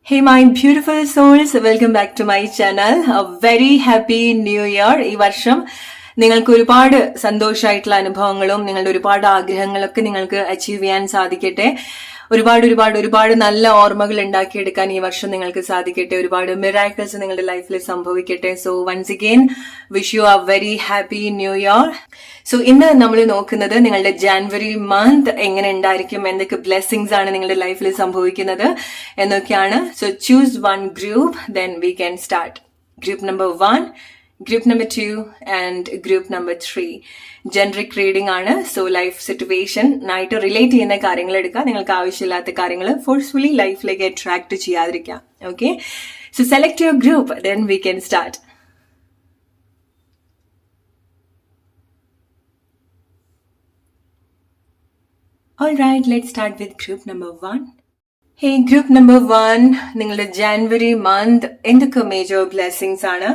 Hey my beautiful souls, welcome back to my channel. A very happy new year. ഈ വർഷം നിങ്ങൾക്ക് ഒരുപാട് സന്തോഷമായിട്ടുള്ള അനുഭവങ്ങളും നിങ്ങളുടെ ഒരുപാട് ആഗ്രഹങ്ങളൊക്കെ നിങ്ങൾക്ക് അച്ചീവ് ചെയ്യാൻ സാധിക്കട്ടെ. ഒരുപാട് നല്ല ഓർമ്മകൾ ഉണ്ടാക്കിയെടുക്കാൻ ഈ വർഷം നിങ്ങൾക്ക് സാധിക്കട്ടെ. ഒരുപാട് മിറാക്കിൾസ് നിങ്ങളുടെ ലൈഫിൽ സംഭവിക്കട്ടെ. So once again wish you a very happy new year. So ഇന്ന് നമ്മൾ നോക്കുന്നത് നിങ്ങളുടെ ജാനുവരി മന്ത് എങ്ങനെ ഉണ്ടായിരിക്കും, എന്തൊക്കെ ബ്ലെസ്സിങ്സ് ആണ് നിങ്ങളുടെ ലൈഫിൽ സംഭവിക്കുന്നത് എന്നൊക്കെയാണ്. So choose one group, then we can start. Group number 1, group number 2 and group number 3. Generic reading ആണ്. സോ ലൈഫ് സിറ്റുവേഷൻ ആയിട്ട് റിലേറ്റ് ചെയ്യുന്ന കാര്യങ്ങൾ എടുക്കുക. നിങ്ങൾക്ക് ആവശ്യമില്ലാത്ത കാര്യങ്ങൾ ഫോഴ്സ്ഫുള്ളി ലൈഫിലേക്ക് അട്രാക്ട് ചെയ്യാതിരിക്കാം. Okay, so select your group, then we can start. Alright, let's start with group number 1. Hey, group number 1, നിങ്ങളുടെ ജാനുവരി മന്ത് എന്തൊക്കെ മേജർ ബ്ലെസ്സിങ്സ് ആണ്,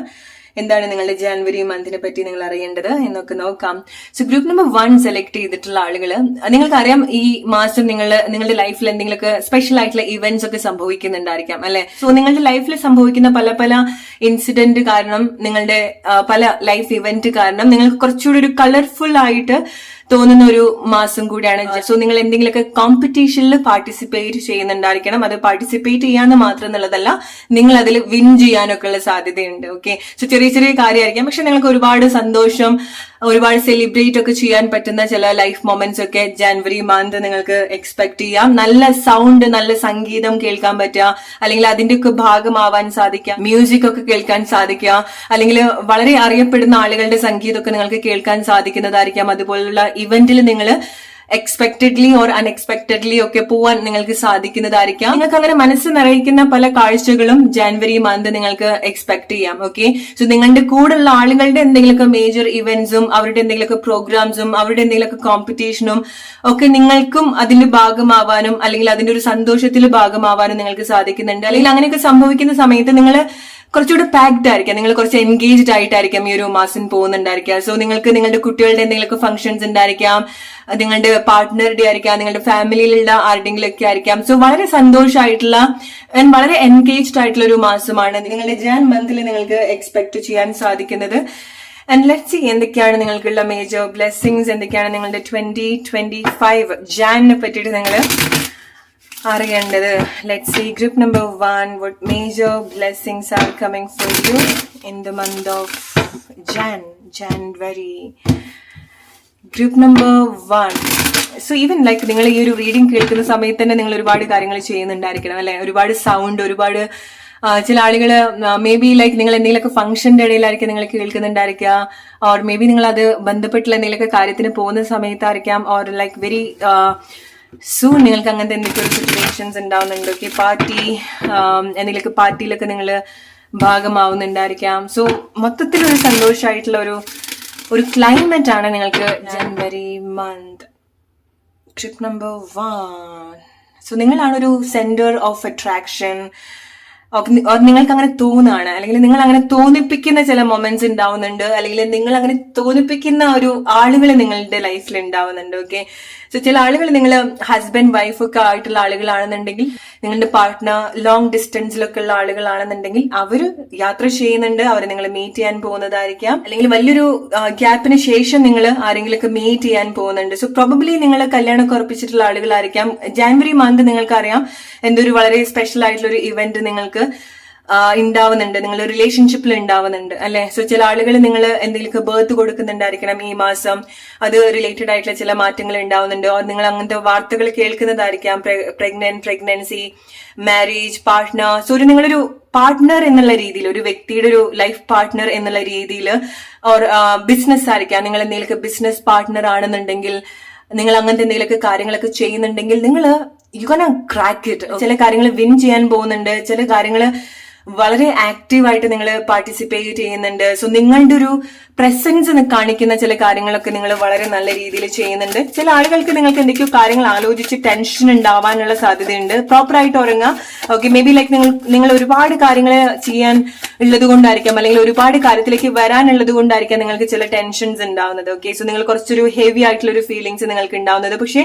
എന്താണ് നിങ്ങളുടെ ജാനുവരി മന്തിനെ പറ്റി നിങ്ങൾ അറിയേണ്ടത് എന്നൊക്കെ നോക്കാം. സോ ഗ്രൂപ്പ് നമ്പർ 1 സെലക്ട് ചെയ്തിട്ടുള്ള ആളുകള്, നിങ്ങൾക്കറിയാം ഈ മാസം നിങ്ങളുടെ ലൈഫിൽ എന്തെങ്കിലുമൊക്കെ സ്പെഷ്യൽ ആയിട്ടുള്ള ഇവന്റ്സ് ഒക്കെ സംഭവിക്കുന്നുണ്ടായിരിക്കാം അല്ലെ. സോ നിങ്ങളുടെ ലൈഫിൽ സംഭവിക്കുന്ന പല ഇൻസിഡന്റ് കാരണം, നിങ്ങളുടെ പല ലൈഫ് ഇവന്റ് കാരണം നിങ്ങൾക്ക് കുറച്ചുകൂടി ഒരു കളർഫുൾ ആയിട്ട് തോന്നുന്ന ഒരു മാസം കൂടിയാണ്. സോ നിങ്ങൾ എന്തെങ്കിലുമൊക്കെ കോമ്പറ്റീഷനിൽ പാർട്ടിസിപ്പേറ്റ് ചെയ്യുന്നുണ്ടായിരിക്കണം. അത് പാർട്ടിസിപ്പേറ്റ് ചെയ്യാന്ന് മാത്രം എന്നുള്ളതല്ല, നിങ്ങൾ അതിൽ വിൻ ചെയ്യാനൊക്കെ ഉള്ള സാധ്യതയുണ്ട്. ഓക്കെ, സോ ചെറിയ കാര്യമായിരിക്കാം, പക്ഷെ നിങ്ങൾക്ക് ഒരുപാട് സന്തോഷം, ഒരുപാട് സെലിബ്രേറ്റ് ഒക്കെ ചെയ്യാൻ പറ്റുന്ന ചില ലൈഫ് മൊമെന്റ്സ് ഒക്കെ ജാനുവരി മന്ത് നിങ്ങൾക്ക് എക്സ്പെക്ട് ചെയ്യാം. നല്ല സൗണ്ട്, നല്ല സംഗീതം കേൾക്കാൻ പറ്റുക, അല്ലെങ്കിൽ അതിന്റെ ഒക്കെ ഭാഗമാവാൻ സാധിക്കുക, മ്യൂസിക് ഒക്കെ കേൾക്കാൻ സാധിക്കുക, അല്ലെങ്കിൽ വളരെ അറിയപ്പെടുന്ന ആളുകളുടെ സംഗീതമൊക്കെ നിങ്ങൾക്ക് കേൾക്കാൻ സാധിക്കുന്നതായിരിക്കാം. അതുപോലുള്ള ഇവന്റിൽ നിങ്ങൾ എക്സ്പെക്റ്റഡ്ലി ഓർ അൺഎക്സ്പെക്റ്റഡ്ലി ഒക്കെ പോവാൻ നിങ്ങൾക്ക് സാധിക്കുന്നതായിരിക്കാം. നിങ്ങൾക്ക് അങ്ങനെ മനസ്സ് നിറയിക്കുന്ന പല കാഴ്ചകളും ജാനുവരി മന്ത് നിങ്ങൾക്ക് എക്സ്പെക്ട് ചെയ്യാം. ഓക്കെ, സോ നിങ്ങളുടെ കൂടെയുള്ള ആളുകളുടെ എന്തെങ്കിലുമൊക്കെ മേജർ ഇവന്റ്സും അവരുടെ എന്തെങ്കിലുമൊക്കെ പ്രോഗ്രാംസും അവരുടെ എന്തെങ്കിലുമൊക്കെ കോമ്പറ്റീഷനും ഒക്കെ നിങ്ങൾക്കും അതിന്റെ ഭാഗമാവാനും അല്ലെങ്കിൽ അതിന്റെ ഒരു സന്തോഷത്തിൽ ഭാഗമാവാനും നിങ്ങൾക്ക് സാധിക്കുന്നുണ്ട്. അല്ലെങ്കിൽ അങ്ങനെയൊക്കെ സംഭവിക്കുന്ന സമയത്ത് നിങ്ങൾ കുറച്ചുകൂടെ പാക്ഡ് ആയിരിക്കാം, നിങ്ങൾ കുറച്ച് എൻഗേജ്ഡ് ആയിട്ടായിരിക്കാം ഈ ഒരു മാസം പോകുന്നുണ്ടായിരിക്കാം. സോ നിങ്ങൾക്ക് നിങ്ങളുടെ കുട്ടികളുടെ എന്തെങ്കിലുമൊക്കെ ഫംഗ്ഷൻസ് ഉണ്ടായിരിക്കാം, നിങ്ങളുടെ പാർട്ട്ണറുടെ ആയിരിക്കാം, നിങ്ങളുടെ ഫാമിലിയിലുള്ള ആരുടെങ്കിലും ഒക്കെ ആയിരിക്കാം. സോ വളരെ സന്തോഷമായിട്ടുള്ള വളരെ എൻഗേജ്ഡ് ആയിട്ടുള്ള ഒരു മാസമാണ് നിങ്ങളുടെ ജാൻ മന്തിൽ നിങ്ങൾക്ക് എക്സ്പെക്ട് ചെയ്യാൻ സാധിക്കുന്നത്. ആൻഡ് ലെറ്റ്സ് സീ എന്തൊക്കെയാണ് നിങ്ങൾക്കുള്ള മേജർ ബ്ലെസ്സിങ്സ്, എന്തൊക്കെയാണ് നിങ്ങളുടെ 2025 ജാനിനെ പറ്റിയിട്ട് നിങ്ങൾ അറിയേണ്ടത്. Let's see group number 1, what major blessings are coming for you in the month of January. Group number 1. So even like നിങ്ങൾ ഈ ഒരു റീഡിംഗ് കേൾക്കുന്ന സമയത്ത് തന്നെ നിങ്ങൾ ഒരുപാട് കാര്യങ്ങൾ ചെയ്യുന്നുണ്ടായിരിക്കണം അല്ലെ. ഒരുപാട് സൗണ്ട്, ഒരുപാട് ചില ആളുകള് മേ ബി ലൈക്ക് നിങ്ങൾ എന്തെങ്കിലുമൊക്കെ ഫംഗ്ഷന്റെ ഇടയിലായിരിക്കും നിങ്ങൾ കേൾക്കുന്നുണ്ടായിരിക്കുക, ഓർ മേ ബി നിങ്ങൾ അത് ബന്ധപ്പെട്ടുള്ള എന്തെങ്കിലുമൊക്കെ കാര്യത്തിന് പോകുന്ന സമയത്തായിരിക്കാം, ഓർ ലൈക്ക് വെരി സൂൺ നിങ്ങൾക്ക് അങ്ങനത്തെ എന്തൊക്കെ സിറ്റുവേഷൻസ് ഉണ്ടാവുന്നുണ്ട്. ഓക്കെ, പാർട്ടി എന്തെങ്കിലുമൊക്കെ പാർട്ടിയിലൊക്കെ നിങ്ങൾ ഭാഗമാവുന്നുണ്ടായിരിക്കാം. സോ മൊത്തത്തിലൊരു സന്തോഷമായിട്ടുള്ള ഒരു ക്ലൈമറ്റ് ആണ് നിങ്ങൾക്ക് January month. Trip number 1. So നിങ്ങളാണ് ഒരു സെന്റർ ഓഫ് അട്രാക്ഷൻ. നിങ്ങൾക്ക് അങ്ങനെ തോന്നുകയാണ്, അല്ലെങ്കിൽ നിങ്ങൾ അങ്ങനെ തോന്നിപ്പിക്കുന്ന ചില മൊമെന്റ്സ് ഉണ്ടാവുന്നുണ്ട്, അല്ലെങ്കിൽ നിങ്ങൾ അങ്ങനെ തോന്നിപ്പിക്കുന്ന ഒരു ആളുകൾ നിങ്ങളുടെ ലൈഫിൽ ഉണ്ടാവുന്നുണ്ട്. ഓക്കെ, സോ ചില ആളുകൾ നിങ്ങൾ ഹസ്ബൻഡ് വൈഫ് ഒക്കെ ആയിട്ടുള്ള ആളുകളാണെന്നുണ്ടെങ്കിൽ, നിങ്ങളുടെ പാർട്ട്ണർ ലോങ് ഡിസ്റ്റൻസിലൊക്കെ ഉള്ള ആളുകളാണെന്നുണ്ടെങ്കിൽ അവര് യാത്ര ചെയ്യുന്നുണ്ട്, അവരെ നിങ്ങൾ മീറ്റ് ചെയ്യാൻ പോകുന്നതായിരിക്കാം, അല്ലെങ്കിൽ വലിയൊരു ഗ്യാപ്പിന് ശേഷം നിങ്ങൾ ആരെങ്കിലുമൊക്കെ മീറ്റ് ചെയ്യാൻ പോകുന്നുണ്ട്. സോ പ്രോബബ്ലി നിങ്ങൾ കല്യാണമൊക്കെ ഉറപ്പിച്ചിട്ടുള്ള ആളുകളായിരിക്കാം. ജാനുവരി മന്ത് നിങ്ങൾക്കറിയാം എന്തൊരു വളരെ സ്പെഷ്യൽ ആയിട്ടുള്ള ഒരു ഇവന്റ് നിങ്ങൾക്ക് ഉണ്ടാവുന്നുണ്ട്, നിങ്ങൾ റിലേഷൻഷിപ്പിൽ ഉണ്ടാവുന്നുണ്ട് അല്ലെ. സോ ചില ആളുകൾ നിങ്ങൾ എന്തെങ്കിലുമൊക്കെ ബർത്ത് കൊടുക്കുന്നുണ്ടായിരിക്കണം ഈ മാസം, അത് റിലേറ്റഡ് ആയിട്ടുള്ള ചില മാറ്റങ്ങൾ ഉണ്ടാവുന്നുണ്ട്, ഓർ നിങ്ങൾ അങ്ങനത്തെ വാർത്തകൾ കേൾക്കുന്നതായിരിക്കാം. Pregnancy, marriage, partner. സോ നിങ്ങളൊരു പാർട്ട്ണർ എന്നുള്ള രീതിയിൽ, ഒരു വ്യക്തിയുടെ ഒരു ലൈഫ് പാർട്ട്ണർ എന്നുള്ള രീതിയിൽ, ഓർ ബിസിനസ് ആയിരിക്കാം, നിങ്ങൾ എന്തെങ്കിലുമൊക്കെ ബിസിനസ് പാർട്ട്ണർ ആണെന്നുണ്ടെങ്കിൽ, നിങ്ങൾ അങ്ങനത്തെ എന്തെങ്കിലുമൊക്കെ കാര്യങ്ങളൊക്കെ ചെയ്യുന്നുണ്ടെങ്കിൽ നിങ്ങൾ യു കാൻ ക്രാക്ക് ഇറ്റ്. ചില കാര്യങ്ങൾ വിൻ ചെയ്യാൻ പോകുന്നുണ്ട്, ചില കാര്യങ്ങൾ വളരെ ആക്റ്റീവായിട്ട് നിങ്ങൾ പാർട്ടിസിപ്പേറ്റ് ചെയ്യുന്നുണ്ട്. സോ നിങ്ങളുടെ ഒരു പ്രസൻസ് കാണിക്കുന്ന ചില കാര്യങ്ങളൊക്കെ നിങ്ങൾ വളരെ നല്ല രീതിയിൽ ചെയ്യുന്നുണ്ട്. ചില ആളുകൾക്ക് നിങ്ങൾക്ക് എന്തൊക്കെയോ കാര്യങ്ങൾ ആലോചിച്ച് ടെൻഷൻ ഉണ്ടാവാനുള്ള സാധ്യതയുണ്ട്. പ്രോപ്പർ ആയിട്ട് ഉറങ്ങുക. ഓക്കെ, മേ ബി ലൈക്ക് നിങ്ങൾ ഒരുപാട് കാര്യങ്ങൾ ചെയ്യാൻ ഉള്ളത് കൊണ്ടായിരിക്കാം, അല്ലെങ്കിൽ ഒരുപാട് കാര്യത്തിലേക്ക് വരാനുള്ളത് കൊണ്ടായിരിക്കാം നിങ്ങൾക്ക് ചില ടെൻഷൻസ് ഉണ്ടാവുന്നത്. ഓക്കെ, സോ നിങ്ങൾ കുറച്ചൊരു ഹെവി ആയിട്ടുള്ള ഒരു ഫീലിങ്സ് നിങ്ങൾക്ക് ഉണ്ടാവുന്നത്. പക്ഷേ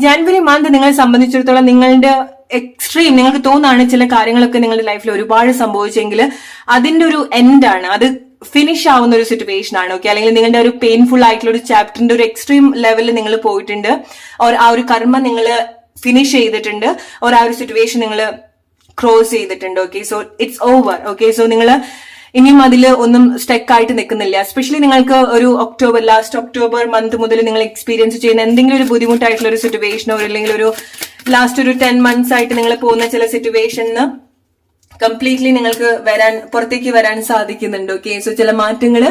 ജാനുവരി മന്ത് നിങ്ങളെ സംബന്ധിച്ചിടത്തോളം നിങ്ങളുടെ എക്സ്ട്രീം നിങ്ങൾക്ക് തോന്നാണ് ചില കാര്യങ്ങളൊക്കെ നിങ്ങളുടെ ലൈഫിൽ ഒരുപാട് സംഭവിച്ചെങ്കിൽ അതിന്റെ ഒരു എൻഡാണ്, അത് ഫിനിഷ് ആവുന്ന ഒരു സിറ്റുവേഷൻ ആണ്. ഓക്കെ, അല്ലെങ്കിൽ നിങ്ങളുടെ ഒരു പെയിൻഫുൾ ആയിട്ടുള്ള ഒരു ചാപ്റ്ററിന്റെ ഒരു എക്സ്ട്രീം ലെവലിൽ നിങ്ങൾ പോയിട്ടുണ്ട്, ആ ഒരു കർമ്മ നിങ്ങൾ ഫിനിഷ് ചെയ്തിട്ടുണ്ട്, ആ ഒരു സിറ്റുവേഷൻ നിങ്ങൾ ക്രോസ് ചെയ്തിട്ടുണ്ട്. Okay, so it's over. Okay, so നിങ്ങൾ ഇനിയും അതിൽ ഒന്നും സ്റ്റക്ക് ആയിട്ട് നിൽക്കുന്നില്ല. എസ്പെഷ്യലി നിങ്ങൾക്ക് ഒരു ലാസ്റ്റ് ഒക്ടോബർ മന്ത് മുതൽ നിങ്ങൾ എക്സ്പീരിയൻസ് ചെയ്യുന്ന എന്തെങ്കിലും ഒരു ബുദ്ധിമുട്ടായിട്ടുള്ള ഒരു സിറ്റുവേഷനോ അല്ലെങ്കിൽ ഒരു ലാസ്റ്റ് ഒരു 10 months ആയിട്ട് നിങ്ങൾ പോകുന്ന ചില സിറ്റുവേഷന് കംപ്ലീറ്റ്ലി നിങ്ങൾക്ക് പുറത്തേക്ക് വരാൻ സാധിക്കുന്നുണ്ട്. ഓക്കെ, സോ ചില മാറ്റങ്ങൾ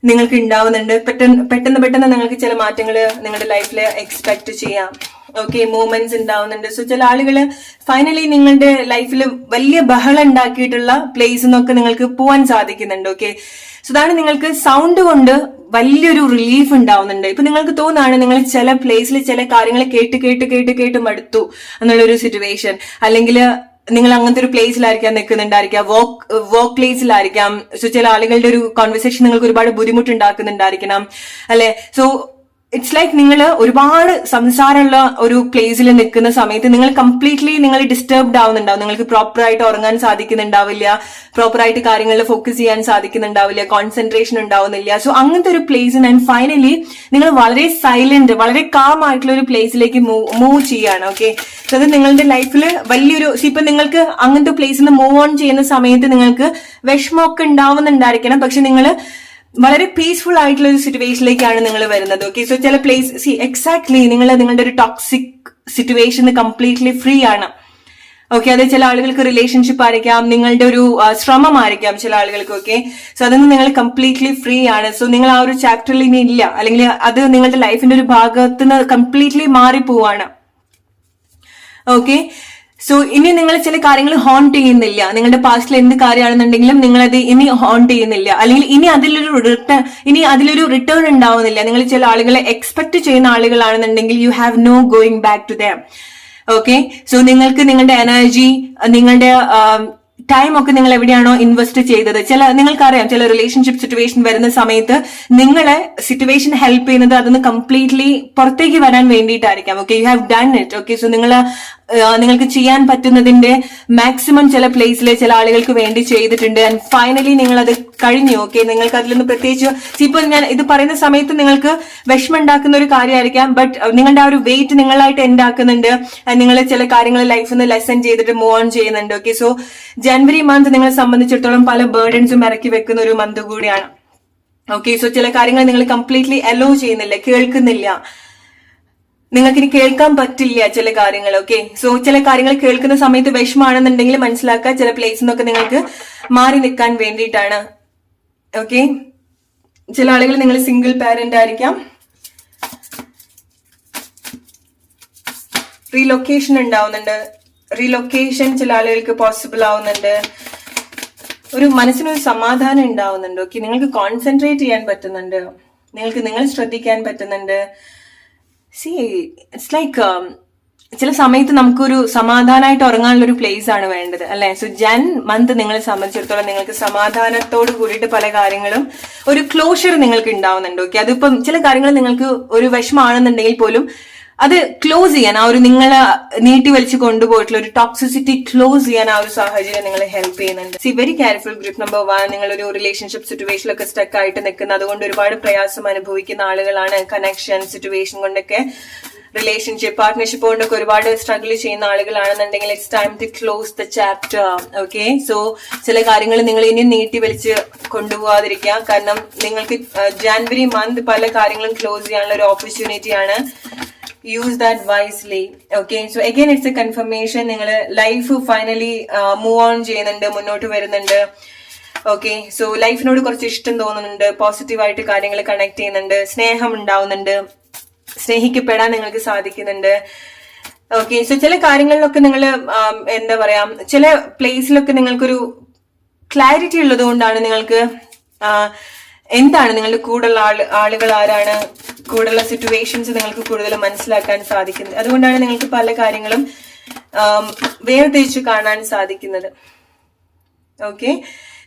നിങ്ങൾക്ക് ഉണ്ടാവുന്നുണ്ട്. പെട്ടെന്ന് നിങ്ങൾക്ക് ചില മാറ്റങ്ങൾ നിങ്ങളുടെ ലൈഫിൽ എക്സ്പെക്ട് ചെയ്യാം. ഓക്കെ, മൂവ്മെന്റ്സ് ഉണ്ടാവുന്നുണ്ട്. സോ ചില ആളുകള് ഫൈനലി നിങ്ങളുടെ ലൈഫിൽ വലിയ ബഹളം ഉണ്ടാക്കിയിട്ടുള്ള പ്ലേസ് എന്നൊക്കെ നിങ്ങൾക്ക് പോവാൻ സാധിക്കുന്നുണ്ട്. ഓക്കെ, സോ അതാണ് നിങ്ങൾക്ക് സൗണ്ട് കൊണ്ട് വലിയൊരു റിലീഫ് ഉണ്ടാവുന്നുണ്ട്. ഇപ്പൊ നിങ്ങൾക്ക് തോന്നാണ് നിങ്ങൾ ചില പ്ലേസിൽ ചില കാര്യങ്ങൾ കേട്ട് മടുത്തു എന്നുള്ളൊരു സിറ്റുവേഷൻ, അല്ലെങ്കിൽ നിങ്ങൾ അങ്ങനത്തെ ഒരു പ്ലേസിലായിരിക്കാം നിൽക്കുന്നുണ്ടായിരിക്കാം, വർക്ക് പ്ലേസിലായിരിക്കാം. സോ ചില ആളുകളുടെ ഒരു കോൺവെർസേഷൻ നിങ്ങൾക്ക് ഒരുപാട് ബുദ്ധിമുട്ടുണ്ടാക്കുന്നുണ്ടായിരിക്കണം, അല്ലെ? സോ ഇറ്റ്സ് ലൈക്ക് നിങ്ങൾ ഒരുപാട് സംസാരമുള്ള ഒരു പ്ലേസിൽ നിൽക്കുന്ന സമയത്ത് നിങ്ങൾ കംപ്ലീറ്റ്ലി നിങ്ങൾ ഡിസ്റ്റർബ്ഡ് ആവുന്നുണ്ടാവും. നിങ്ങൾക്ക് പ്രോപ്പറായിട്ട് ഉറങ്ങാൻ സാധിക്കുന്നുണ്ടാവില്ല, പ്രോപ്പറായിട്ട് കാര്യങ്ങളിൽ ഫോക്കസ് ചെയ്യാൻ സാധിക്കുന്നുണ്ടാവില്ല, കോൺസെൻട്രേഷൻ ഉണ്ടാവുന്നില്ല. സോ അങ്ങനത്തെ ഒരു പ്ലേസിന് ആൻഡ് ഫൈനലി നിങ്ങൾ വളരെ സൈലന്റ്, വളരെ കാം ആയിട്ടുള്ള ഒരു പ്ലേസിലേക്ക് മൂവ് ചെയ്യാണ്. ഓക്കെ, സോ അത് നിങ്ങളുടെ ലൈഫിൽ വലിയൊരു ഇപ്പൊ നിങ്ങൾക്ക് അങ്ങനത്തെ പ്ലേസിൽ നിന്ന് മൂവ് ഓൺ ചെയ്യുന്ന സമയത്ത് നിങ്ങൾക്ക് വിഷമമൊക്കെ ഉണ്ടാവുന്നുണ്ടായിരിക്കണം, പക്ഷെ നിങ്ങൾ വളരെ പീസ്ഫുൾ ആയിട്ടുള്ള ഒരു സിറ്റുവേഷനിലേക്കാണ് നിങ്ങൾ വരുന്നത്. ഓക്കെ, സോ ചില പ്ലേസ് എക്സാക്ട്ലി നിങ്ങളുടെ ഒരു ടോക്സിക് സിറ്റുവേഷൻ കംപ്ലീറ്റ്ലി ഫ്രീ ആണ്. ഓക്കെ, അത് ചില ആളുകൾക്ക് റിലേഷൻഷിപ്പ് ആയിരിക്കാം, നിങ്ങളുടെ ഒരു ശ്രമമായിരിക്കാം ചില ആളുകൾക്ക്. ഓക്കെ, സോ അതിൽ നിന്ന് നിങ്ങൾ കംപ്ലീറ്റ്ലി ഫ്രീ ആണ്. സോ നിങ്ങൾ ആ ഒരു ചാപ്റ്ററിൽ ഇനി ഇല്ല, അല്ലെങ്കിൽ അത് നിങ്ങളുടെ ലൈഫിന്റെ ഒരു ഭാഗത്ത് നിന്ന് കംപ്ലീറ്റ്ലി മാറിപ്പോവാണ്. ഓക്കെ, സോ ഇനി നിങ്ങൾ ചില കാര്യങ്ങൾ ഹോണ്ട് ചെയ്യുന്നില്ല. നിങ്ങളുടെ പാസ്റ്റിൽ എന്ത് കാര്യമാണെന്നുണ്ടെങ്കിലും നിങ്ങളത് ഇനി ഹോണ്ട് ചെയ്യുന്നില്ല, അല്ലെങ്കിൽ ഇനി അതിലൊരു റിട്ടേൺ ഉണ്ടാവുന്നില്ല. നിങ്ങൾ ചില ആളുകളെ എക്സ്പെക്ട് ചെയ്യുന്ന ആളുകളാണെന്നുണ്ടെങ്കിൽ you have no going back to them. Okay, so നിങ്ങൾക്ക് നിങ്ങളുടെ എനർജി, നിങ്ങളുടെ ടൈം ഒക്കെ നിങ്ങൾ എവിടെയാണോ ഇൻവെസ്റ്റ് ചെയ്തത്, നിങ്ങൾക്കറിയാം ചില റിലേഷൻഷിപ്പ് സിറ്റുവേഷൻ വരുന്ന സമയത്ത് നിങ്ങളെ സിറ്റുവേഷൻ ഹെൽപ്പ് ചെയ്യുന്നത് അതൊന്ന് കംപ്ലീറ്റ്ലി പുറത്തേക്ക് വരാൻ വേണ്ടിയിട്ടായിരിക്കാം. Okay, you have done it. Okay, so നിങ്ങൾക്ക് ചെയ്യാൻ പറ്റുന്നതിന്റെ മാക്സിമം ചില പ്ലേസിൽ ചില ആളുകൾക്ക് വേണ്ടി ചെയ്തിട്ടുണ്ട് ആൻഡ് ഫൈനലി നിങ്ങൾ അത് കഴിഞ്ഞു. ഓക്കെ, നിങ്ങൾക്ക് അതിൽ നിന്ന് പ്രത്യേകിച്ച് ഇപ്പൊ ഞാൻ ഇത് പറയുന്ന സമയത്ത് നിങ്ങൾക്ക് വിഷമം ഉണ്ടാക്കുന്ന ഒരു കാര്യമായിരിക്കാം, ബട്ട് നിങ്ങളുടെ ആ ഒരു വെയിറ്റ് നിങ്ങളായിട്ട് എൻഡ് ആക്കുന്നുണ്ട്. നിങ്ങൾ ചില കാര്യങ്ങൾ ലൈഫിൽ നിന്ന് ലെസൺ ചെയ്തിട്ട് മൂവ് ഓൺ ചെയ്യുന്നുണ്ട്. ഓക്കെ, സോ ജനുവരി മന്ത് നിങ്ങളെ സംബന്ധിച്ചിടത്തോളം പല ബേർഡൻസും ഇറക്കി വെക്കുന്ന ഒരു മന്ത് കൂടിയാണ്. ഓക്കെ, സോ ചില കാര്യങ്ങൾ നിങ്ങൾ കംപ്ലീറ്റ്ലി അലോ ചെയ്യുന്നില്ല, കേൾക്കുന്നില്ല, നിങ്ങൾക്കിനി കേൾക്കാൻ പറ്റില്ല ചില കാര്യങ്ങൾ. ഓക്കെ, സോ ചില കാര്യങ്ങൾ കേൾക്കുന്ന സമയത്ത് വിഷമാണെന്നുണ്ടെങ്കിൽ മനസ്സിലാക്കുക ചില പ്ലേസിൽ നിന്നൊക്കെ നിങ്ങൾക്ക് മാറി നിൽക്കാൻ വേണ്ടിയിട്ടാണ്. ഓക്കെ, ചില ആളുകൾ നിങ്ങൾ സിംഗിൾ പാരന്റ് ആയിരിക്കാം, റീലൊക്കേഷൻ ഉണ്ടാവുന്നുണ്ട്, റീലൊക്കേഷൻ ചില ആളുകൾക്ക് പോസിബിൾ ആവുന്നുണ്ട്, ഒരു മനസ്സിനൊരു സമാധാനം ഉണ്ടാവുന്നുണ്ട്. ഓക്കെ, നിങ്ങൾക്ക് കോൺസെൻട്രേറ്റ് ചെയ്യാൻ പറ്റുന്നുണ്ട്, നിങ്ങൾ ശ്രദ്ധിക്കാൻ പറ്റുന്നുണ്ട്. ഇറ്റ്സ് ലൈക്ക് ചില സമയത്ത് നമുക്കൊരു സമാധാനമായിട്ട് ഉറങ്ങാനുള്ള ഒരു പ്ലേസ് ആണ് വേണ്ടത്, അല്ലെ? സോ മന്ത് നിങ്ങളെ സംബന്ധിച്ചിടത്തോളം നിങ്ങൾക്ക് സമാധാനത്തോട് കൂടിയിട്ട് പല കാര്യങ്ങളും ഒരു ക്ലോഷർ നിങ്ങൾക്ക് ഉണ്ടാവുന്നുണ്ട്. ഓക്കെ, അതിപ്പം ചില കാര്യങ്ങൾ നിങ്ങൾക്ക് ഒരു വിഷമാണെന്നുണ്ടെങ്കിൽ പോലും അത് ക്ലോസ് ചെയ്യാൻ, ആ ഒരു നിങ്ങളെ നീട്ടി വലിച്ചു കൊണ്ടുപോയിട്ടുള്ള ഒരു ടോക്സിസിറ്റി ക്ലോസ് ചെയ്യാൻ ആ ഒരു സാഹചര്യം നിങ്ങളെ ഹെൽപ്പ് ചെയ്യുന്നുണ്ട്. Very careful. ഗ്രൂപ്പ് നമ്പർ 1, നിങ്ങളൊരു റിലേഷൻഷിപ്പ് സിറ്റുവേഷനിലൊക്കെ സ്റ്റക്ക് ആയിട്ട് നിൽക്കുന്ന, അതുകൊണ്ട് ഒരുപാട് പ്രയാസം അനുഭവിക്കുന്ന ആളുകളാണ്. കണക്ഷൻ സിറ്റുവേഷൻ കൊണ്ടൊക്കെ, റിലേഷൻഷിപ്പ് പാർട്ട്ണർഷിപ്പ് കൊണ്ടൊക്കെ ഒരുപാട് സ്ട്രഗിൾ ചെയ്യുന്ന ആളുകളാണെന്നുണ്ടെങ്കിൽ it's time to close the chapter. Okay, so ചില കാര്യങ്ങൾ നിങ്ങൾ ഇനിയും നീട്ടി വലിച്ച് കൊണ്ടുപോകാതിരിക്കുക, കാരണം നിങ്ങൾക്ക് ജനുവരി മന്ത് പല കാര്യങ്ങളും ക്ലോസ് ചെയ്യാനുള്ള ഒരു ഓപ്പർച്യൂണിറ്റി ആണ്. Use that wisely. Okay, so again it's A confirmation. നിങ്ങൾ ലൈഫ് ഫൈനലി മൂവ് ഓൺ ചെയ്യുന്നുണ്ട്, മുന്നോട്ട് വരുന്നുണ്ട്. ഓക്കെ, സോ ലൈഫിനോട് കുറച്ച് ഇഷ്ടം തോന്നുന്നുണ്ട്, പോസിറ്റീവായിട്ട് കാര്യങ്ങൾ കണക്ട് ചെയ്യുന്നുണ്ട്, സ്നേഹം ഉണ്ടാവുന്നുണ്ട്, സ്നേഹിക്കപ്പെടാൻ നിങ്ങൾക്ക് സാധിക്കുന്നുണ്ട്. ഓക്കെ, സോ ചില കാര്യങ്ങളിലൊക്കെ നിങ്ങൾ എന്താ പറയാ, ചില പ്ലേസിലൊക്കെ നിങ്ങൾക്കൊരു ക്ലാരിറ്റി ഉള്ളത് കൊണ്ടാണ് നിങ്ങൾക്ക് എന്താണ് നിങ്ങളുടെ കൂടെയുള്ള ആളുകൾ ആരാണ്, കൂടെയുള്ള സിറ്റുവേഷൻസ് നിങ്ങൾക്ക് കൂടുതൽ മനസ്സിലാക്കാൻ സാധിക്കുന്നത്. അതുകൊണ്ടാണ് നിങ്ങൾക്ക് പല കാര്യങ്ങളും വേർതിരിച്ച് കാണാൻ സാധിക്കുന്നത്. ഓക്കെ,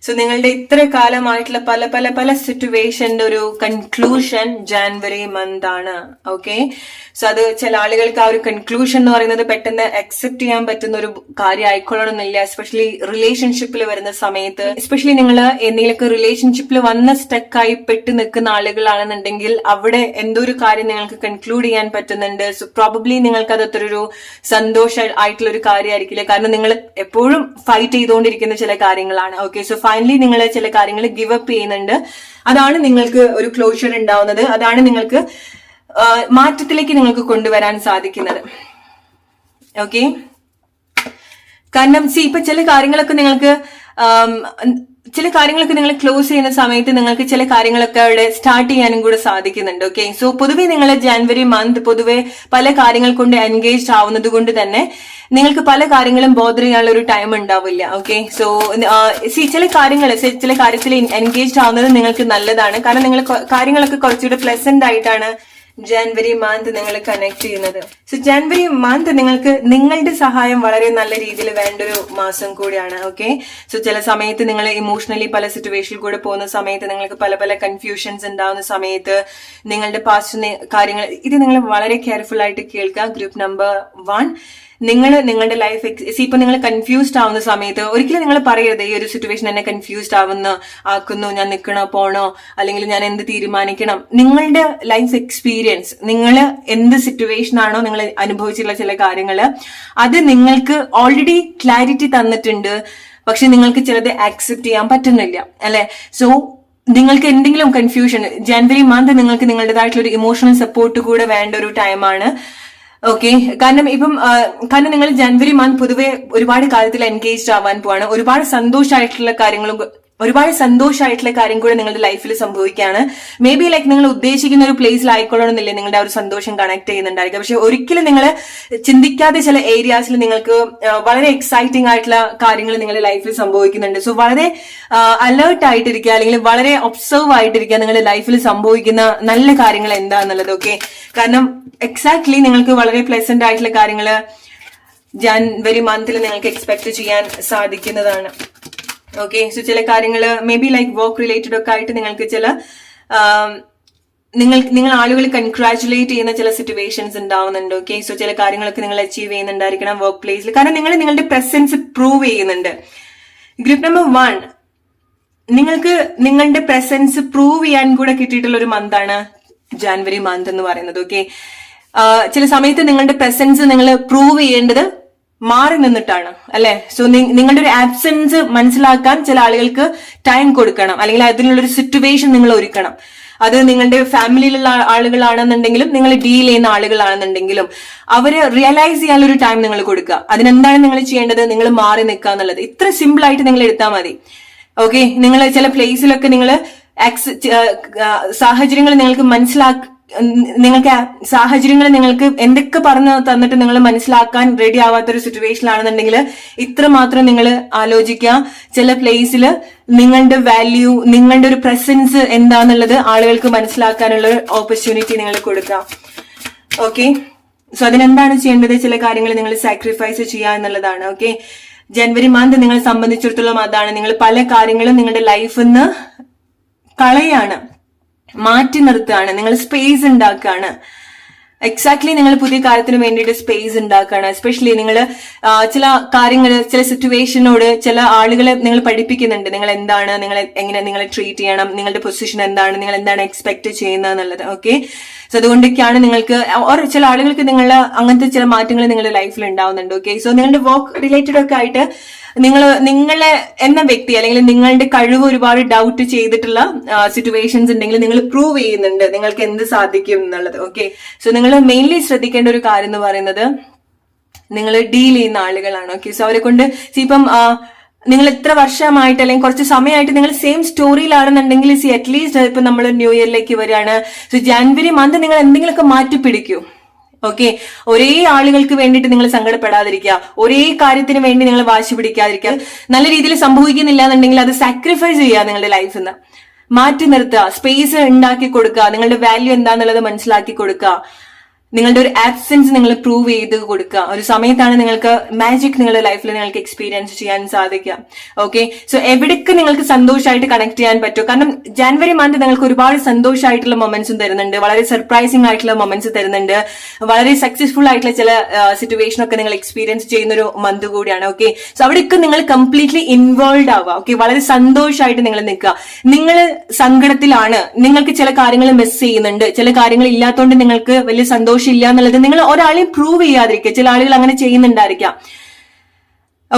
സോ നിങ്ങളുടെ ഇത്ര കാലമായിട്ടുള്ള പല പല പല സിറ്റുവേഷന്റെ ഒരു കൺക്ലൂഷൻ ജാനുവരി മന്ത് ആണ്. ഓക്കെ, സോ അത് ചില ആളുകൾക്ക് ആ ഒരു കൺക്ലൂഷൻ എന്ന് പറയുന്നത് പെട്ടെന്ന് അക്സെപ്റ്റ് ചെയ്യാൻ പറ്റുന്ന ഒരു കാര്യം ആയിക്കൊള്ളണമെന്നില്ല. എസ്പെഷ്യലി റിലേഷൻഷിപ്പിൽ വരുന്ന സമയത്ത്, എസ്പെഷ്യലി നിങ്ങൾ എന്തെങ്കിലുമൊക്കെ റിലേഷൻഷിപ്പിൽ വന്ന സ്റ്റക്കായി പെട്ട് നിൽക്കുന്ന ആളുകളാണെന്നുണ്ടെങ്കിൽ അവിടെ എന്തോ ഒരു കാര്യം നിങ്ങൾക്ക് കൺക്ലൂഡ് ചെയ്യാൻ പറ്റുന്നുണ്ട്. സോ പ്രോബബ്ലി നിങ്ങൾക്ക് അത് അത്ര ഒരു സന്തോഷം ആയിട്ടുള്ള ഒരു കാര്യമായിരിക്കില്ല. കാരണം നിങ്ങൾ എപ്പോഴും ഫൈറ്റ് ചെയ്തുകൊണ്ടിരിക്കുന്ന ചില കാര്യങ്ങളാണ്. ഓക്കെ, സോ ഫൈനലി നിങ്ങൾ ചില കാര്യങ്ങൾ ഗിവ് അപ്പ് ചെയ്യുന്നുണ്ട്. അതാണ് നിങ്ങൾക്ക് ഒരു ക്ലോഷർ ഉണ്ടാവുന്നത്. അതാണ് നിങ്ങൾക്ക് മാറ്റത്തിലേക്ക് നിങ്ങൾക്ക് കൊണ്ടുവരാൻ സാധിക്കുന്നത്. ഓക്കെ, കാരണം ഇപ്പൊ ചില കാര്യങ്ങളൊക്കെ നിങ്ങൾ ക്ലോസ് ചെയ്യുന്ന സമയത്ത് നിങ്ങൾക്ക് ചില കാര്യങ്ങളൊക്കെ അവിടെ സ്റ്റാർട്ട് ചെയ്യാനും കൂടെ സാധിക്കുന്നുണ്ട്. ഓക്കെ, സോ പൊതുവെ നിങ്ങൾ ജാനുവരി മന്ത് പൊതുവെ പല കാര്യങ്ങൾ കൊണ്ട് എൻഗേജ് ആവുന്നത് കൊണ്ട് തന്നെ നിങ്ങൾക്ക് പല കാര്യങ്ങളും ബോധർ ചെയ്യാനുള്ള ഒരു ടൈം ഉണ്ടാവില്ല. ഓക്കെ, സോ ചില കാര്യത്തിൽ എൻഗേജ് ആവുന്നത് നിങ്ങൾക്ക് നല്ലതാണ്. കാരണം നിങ്ങൾ കാര്യങ്ങളൊക്കെ കുറച്ചുകൂടെ പ്ലസന്റ് ആയിട്ടാണ് ജാനുവരി മന്ത് നിങ്ങൾ കണക്ട് ചെയ്യുന്നത്. സോ ജാനുവരി മന്ത് നിങ്ങൾക്ക് നിങ്ങളുടെ സഹായം വളരെ നല്ല രീതിയിൽ വേണ്ട ഒരു മാസം കൂടിയാണ്. ഓക്കെ, സോ ചില സമയത്ത് നിങ്ങൾ ഇമോഷണലി പല സിറ്റുവേഷനിൽ കൂടെ പോകുന്ന സമയത്ത് നിങ്ങൾക്ക് പല പല കൺഫ്യൂഷൻസ് ഉണ്ടാവുന്ന സമയത്ത് നിങ്ങളുടെ പാസ്റ്റ് കാര്യങ്ങൾ ഇത് നിങ്ങൾ വളരെ കെയർഫുൾ ആയിട്ട് കേൾക്കുക. ഗ്രൂപ്പ് നമ്പർ 1, നിങ്ങൾ നിങ്ങളുടെ ലൈഫ് ഇപ്പൊ നിങ്ങൾ കൺഫ്യൂസ്ഡ് ആവുന്ന സമയത്ത് ഒരിക്കലും നിങ്ങൾ പറയരുത് ഈ ഒരു സിറ്റുവേഷൻ എന്നെ കൺഫ്യൂസ്ഡ് ആക്കുന്നു, ഞാൻ നിൽക്കണോ പോണോ, അല്ലെങ്കിൽ ഞാൻ എന്ത് തീരുമാനിക്കണം. നിങ്ങളുടെ ലൈഫ് എക്സ്പീരിയൻസ്, നിങ്ങൾ എന്ത് സിറ്റുവേഷൻ ആണോ നിങ്ങൾ അനുഭവിച്ചിട്ടുള്ള ചില കാര്യങ്ങള് അത് നിങ്ങൾക്ക് ഓൾറെഡി ക്ലാരിറ്റി തന്നിട്ടുണ്ട്. പക്ഷെ നിങ്ങൾക്ക് ചിലത് ആക്സെപ്റ്റ് ചെയ്യാൻ പറ്റുന്നില്ല അല്ലെ. സോ നിങ്ങൾക്ക് എന്തെങ്കിലും കൺഫ്യൂഷൻ, ജാനുവരി മന്ത് നിങ്ങൾക്ക് നിങ്ങളുടേതായിട്ടുള്ള ഒരു ഇമോഷണൽ സപ്പോർട്ട് കൂടെ വേണ്ട ഒരു ടൈമാണ്. ഓക്കെ, കാരണം നിങ്ങൾ ജനുവരി മന്ത് പൊതുവെ ഒരുപാട് കാര്യത്തിൽ എൻഗേജ്ഡ് ആവാൻ പോവാണ്. ഒരുപാട് സന്തോഷമായിട്ടുള്ള കാര്യം കൂടെ നിങ്ങളുടെ ലൈഫിൽ സംഭവിക്കുകയാണ്. മേ ബി ലൈക്ക് നിങ്ങൾ ഉദ്ദേശിക്കുന്ന ഒരു പ്ലേസിൽ ആയിക്കൊള്ളണമെന്നില്ല നിങ്ങളുടെ ആ ഒരു സന്തോഷം കണക്ട് ചെയ്യുന്നുണ്ടായിരിക്കും. പക്ഷെ ഒരിക്കലും നിങ്ങൾ ചിന്തിക്കാതെ ചില ഏരിയാസിൽ നിങ്ങൾക്ക് വളരെ എക്സൈറ്റിംഗ് ആയിട്ടുള്ള കാര്യങ്ങൾ നിങ്ങളുടെ ലൈഫിൽ സംഭവിക്കുന്നുണ്ട്. സോ വളരെ അലേർട്ട് ആയിട്ടിരിക്കുക, അല്ലെങ്കിൽ വളരെ ഒബ്സർവ് ആയിട്ടിരിക്കുക നിങ്ങളുടെ ലൈഫിൽ സംഭവിക്കുന്ന നല്ല കാര്യങ്ങൾ എന്താന്നുള്ളത്. ഓക്കെ, കാരണം എക്സാക്ട്ലി നിങ്ങൾക്ക് വളരെ പ്ലസന്റ് ആയിട്ടുള്ള കാര്യങ്ങൾ ജാനുവരി മന്തിൽ നിങ്ങൾക്ക് എക്സ്പെക്ട് ചെയ്യാൻ സാധിക്കുന്നതാണ്. ഓക്കെ, സോ ചില കാര്യങ്ങൾ may be like work related ഒക്കെ ആയിട്ട് നിങ്ങൾക്ക് ചില നിങ്ങൾ ആളുകൾ കൺഗ്രാറ്റുലേറ്റ് ചെയ്യുന്ന ചില സിറ്റുവേഷൻസ് ഉണ്ടാവുന്നുണ്ട്. ഓക്കെ, സോ ചില കാര്യങ്ങളൊക്കെ നിങ്ങൾ അച്ചീവ് ചെയ്യുന്നുണ്ടായിരിക്കണം വർക്ക് പ്ലേസിൽ. കാരണം നിങ്ങൾ നിങ്ങളുടെ പ്രസൻസ് പ്രൂവ് ചെയ്യുന്നുണ്ട്. ഗ്രൂപ്പ് നമ്പർ 1, നിങ്ങൾക്ക് നിങ്ങളുടെ പ്രസൻസ് പ്രൂവ് ചെയ്യാൻ കൂടെ കിട്ടിയിട്ടുള്ള ഒരു മന്താണ് ജാനുവരി മന്ത് എന്ന് പറയുന്നത്. ഓക്കെ, ചില സമയത്ത് നിങ്ങളുടെ പ്രസൻസ് നിങ്ങൾ പ്രൂവ് ചെയ്യേണ്ടത് മാറി നിന്നിട്ടാണ് അല്ലെ. സോ നിങ്ങളുടെ ഒരു ആബ്സെൻസ് മനസ്സിലാക്കാൻ ചില ആളുകൾക്ക് ടൈം കൊടുക്കണം, അല്ലെങ്കിൽ അതിനുള്ളൊരു സിറ്റുവേഷൻ നിങ്ങൾ ഒരുക്കണം. അത് നിങ്ങളുടെ ഫാമിലിയിലുള്ള ആളുകളാണെന്നുണ്ടെങ്കിലും നിങ്ങൾ ഡീൽ ചെയ്യുന്ന ആളുകളാണെന്നുണ്ടെങ്കിലും അവര് റിയലൈസ് ചെയ്യാനൊരു ടൈം നിങ്ങൾ കൊടുക്കുക. അതിനെന്താണ് നിങ്ങൾ ചെയ്യേണ്ടത്? നിങ്ങൾ മാറി നിൽക്കുക എന്നുള്ളത്. ഇത്ര സിമ്പിൾ ആയിട്ട് നിങ്ങൾ എടുത്താൽ മതി. ഓക്കെ, നിങ്ങൾ ചില പ്ലേസിലൊക്കെ നിങ്ങൾ സാഹചര്യങ്ങൾ നിങ്ങൾക്ക് എന്തൊക്കെ പറഞ്ഞു തന്നിട്ട് നിങ്ങൾ മനസ്സിലാക്കാൻ റെഡി ആവാത്തൊരു സിറ്റുവേഷനിലാണെന്നുണ്ടെങ്കിൽ ഇത്ര മാത്രം നിങ്ങൾ ആലോചിക്കുക. ചില പ്ലേസിൽ നിങ്ങളുടെ വാല്യൂ, നിങ്ങളുടെ ഒരു പ്രസൻസ് എന്താന്നുള്ളത് ആളുകൾക്ക് മനസ്സിലാക്കാനുള്ള ഒരു ഓപ്പർച്യൂണിറ്റി നിങ്ങൾ കൊടുക്കുക. ഓക്കെ, സോ അതിനെന്താണ് ചെയ്യേണ്ടത്? ചില കാര്യങ്ങൾ നിങ്ങൾ സാക്രിഫൈസ് ചെയ്യുക എന്നുള്ളതാണ്. ഓക്കെ, ജനുവരി മന്ത് നിങ്ങളെ സംബന്ധിച്ചിടത്തോളം അതാണ്. നിങ്ങൾ പല കാര്യങ്ങളും നിങ്ങളുടെ ലൈഫിൽ നിന്ന് കളയാണ്, മാറ്റി നിർത്തുകയാണ്, നിങ്ങൾ സ്പേസ് ഉണ്ടാക്കുകയാണ്. എക്സാക്ട്ലി നിങ്ങൾ പുതിയ കാര്യത്തിന് വേണ്ടിയിട്ട് സ്പേസ് ഉണ്ടാക്കുകയാണ്. എസ്പെഷ്യലി നിങ്ങൾ ചില കാര്യങ്ങൾ, ചില സിറ്റുവേഷനോട് ചില ആളുകളെ നിങ്ങൾ പഠിപ്പിക്കുന്നുണ്ട്. നിങ്ങൾ എന്താണ്, എങ്ങനെ നിങ്ങളെ ട്രീറ്റ് ചെയ്യണം, നിങ്ങളുടെ പൊസിഷൻ എന്താണ്, നിങ്ങൾ എന്താണ് എക്സ്പെക്ട് ചെയ്യുന്നത് എന്നുള്ളത്. ഓക്കെ, സോ അതുകൊണ്ടൊക്കെയാണ് നിങ്ങൾക്ക് ചില ആളുകൾക്ക് അങ്ങനത്തെ ചില മാറ്റങ്ങൾ നിങ്ങളുടെ ലൈഫിൽ ഉണ്ടാവുന്നുണ്ട്. ഓക്കെ, സോ നിങ്ങളുടെ വർക്ക് റിലേറ്റഡ് ഒക്കെ ആയിട്ട് നിങ്ങളെ എന്ന വ്യക്തി, അല്ലെങ്കിൽ നിങ്ങളുടെ കഴിവ് ഒരുപാട് ഡൗട്ട് ചെയ്തിട്ടുള്ള സിറ്റുവേഷൻസ് ഉണ്ടെങ്കിൽ നിങ്ങൾ പ്രൂവ് ചെയ്യുന്നുണ്ട് നിങ്ങൾക്ക് എന്ത് സാധിക്കും എന്നുള്ളത്. ഓക്കെ, സോ നിങ്ങൾ മെയിൻലി ശ്രദ്ധിക്കേണ്ട ഒരു കാര്യം എന്ന് പറയുന്നത് നിങ്ങൾ ഡീൽ ചെയ്യുന്ന ആളുകളാണ്. ഓക്കെ, സോ അവരെ കൊണ്ട് ഇപ്പം നിങ്ങൾ എത്ര വർഷമായിട്ട് അല്ലെങ്കിൽ കുറച്ച് സമയമായിട്ട് നിങ്ങൾ സെയിം സ്റ്റോറിയിലാണെന്നുണ്ടെങ്കിൽ അറ്റ്ലീസ്റ്റ് ഇപ്പൊ നമ്മൾ ന്യൂ ഇയറിലേക്ക് വരികയാണ്. സോ ജാനുവരി മന്ത് നിങ്ങൾ എന്തെങ്കിലുമൊക്കെ മാറ്റി പിടിക്കൂ. ഓക്കെ, ഒരേ ആളുകൾക്ക് വേണ്ടിയിട്ട് നിങ്ങൾ സങ്കടപ്പെടാതിരിക്കുക, ഒരേ കാര്യത്തിന് വേണ്ടി നിങ്ങൾ വാശി പിടിക്കാതിരിക്കുക. നല്ല രീതിയിൽ സംഭവിക്കുന്നില്ല എന്നുണ്ടെങ്കിൽ അത് സാക്രിഫൈസ് ചെയ്യുക, നിങ്ങളുടെ ലൈഫിൽ നിന്ന് മാറ്റി നിർത്തുക, സ്പേസ് ഉണ്ടാക്കി കൊടുക്കുക, നിങ്ങളുടെ വാല്യൂ എന്താന്നുള്ളത് മനസ്സിലാക്കി കൊടുക്കുക. നിങ്ങളുടെ ഒരു ആബ്സെൻസ് നിങ്ങൾ പ്രൂവ് ചെയ്ത് കൊടുക്കുക. ഒരു സമയത്താണ് നിങ്ങൾക്ക് മാജിക് നിങ്ങളുടെ ലൈഫിൽ നിങ്ങൾക്ക് എക്സ്പീരിയൻസ് ചെയ്യാൻ സാധിക്കുക. ഓക്കെ, സോ എവിടേക്ക് നിങ്ങൾക്ക് സന്തോഷമായിട്ട് കണക്ട് ചെയ്യാൻ പറ്റും. കാരണം ജാനുവരി മന്ത് നിങ്ങൾക്ക് ഒരുപാട് സന്തോഷമായിട്ടുള്ള മൊമെന്റ്സും തരുന്നുണ്ട്, വളരെ സർപ്രൈസിംഗ് ആയിട്ടുള്ള മൊമെന്റ്സ് തരുന്നുണ്ട്, വളരെ സക്സസ്ഫുൾ ആയിട്ടുള്ള ചില സിറ്റുവേഷൻ ഒക്കെ നിങ്ങൾ എക്സ്പീരിയൻസ് ചെയ്യുന്ന ഒരു മന്ത് കൂടിയാണ്. ഓക്കെ, സോ അവിടേക്ക് നിങ്ങൾ കംപ്ലീറ്റ്ലി ഇൻവോൾവ് ആവുക. ഓക്കെ, വളരെ സന്തോഷമായിട്ട് നിങ്ങൾ നിൽക്കുക. നിങ്ങൾ സങ്കടത്തിലാണ്, നിങ്ങൾക്ക് ചില കാര്യങ്ങൾ മിസ് ചെയ്യുന്നുണ്ട്, ചില കാര്യങ്ങൾ ഇല്ലാത്തതുകൊണ്ട് നിങ്ങൾക്ക് വലിയ സന്തോഷം ഇല്ല എന്നുള്ളത് നിങ്ങൾ ഒരാളെയും പ്രൂവ് ചെയ്യാതിരിക്കുക. ചില ആളുകൾ അങ്ങനെ ചെയ്യുന്നുണ്ടായിരിക്കാം.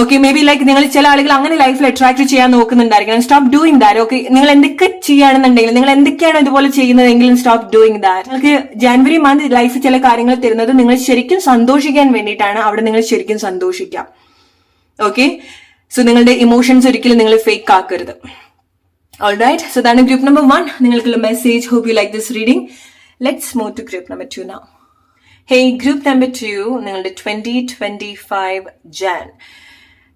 ഓക്കെ, മേ ബി ലൈക്ക് നിങ്ങൾ ചില ആളുകൾ അങ്ങനെ ലൈഫിൽ അട്രാക്ട് ചെയ്യാൻ നോക്കുന്നുണ്ടായിരിക്കണം. Stop doing that. ഓക്കെ, നിങ്ങൾ എന്തൊക്കെ ചെയ്യുകയാണെന്നുണ്ടെങ്കിൽ, നിങ്ങൾ എന്തൊക്കെയാണ് ഇതുപോലെ ചെയ്യുന്നതെങ്കിലും സ്റ്റോപ്പ് ഡൂയിങ് ദാറ്റ്. നിങ്ങൾക്ക് ജാനുവരി മന്ത് ലൈഫ് ചില കാര്യങ്ങൾ തരുന്നത് നിങ്ങൾ ശരിക്കും സന്തോഷിക്കാൻ വേണ്ടിയിട്ടാണ്. അവിടെ നിങ്ങൾ ശരിക്കും സന്തോഷിക്കാം. ഓക്കെ, സോ നിങ്ങളുടെ ഇമോഷൻസ് ഒരിക്കലും നിങ്ങൾ ഫേക്ക് ആക്കരുത്. Alright, so that group number 1 നിങ്ങൾക്കുള്ള message. Hope you like this reading. Let's move to group number 2 now. Hey, group number 2 നിങ്ങളുടെ 2025 ജാൻ,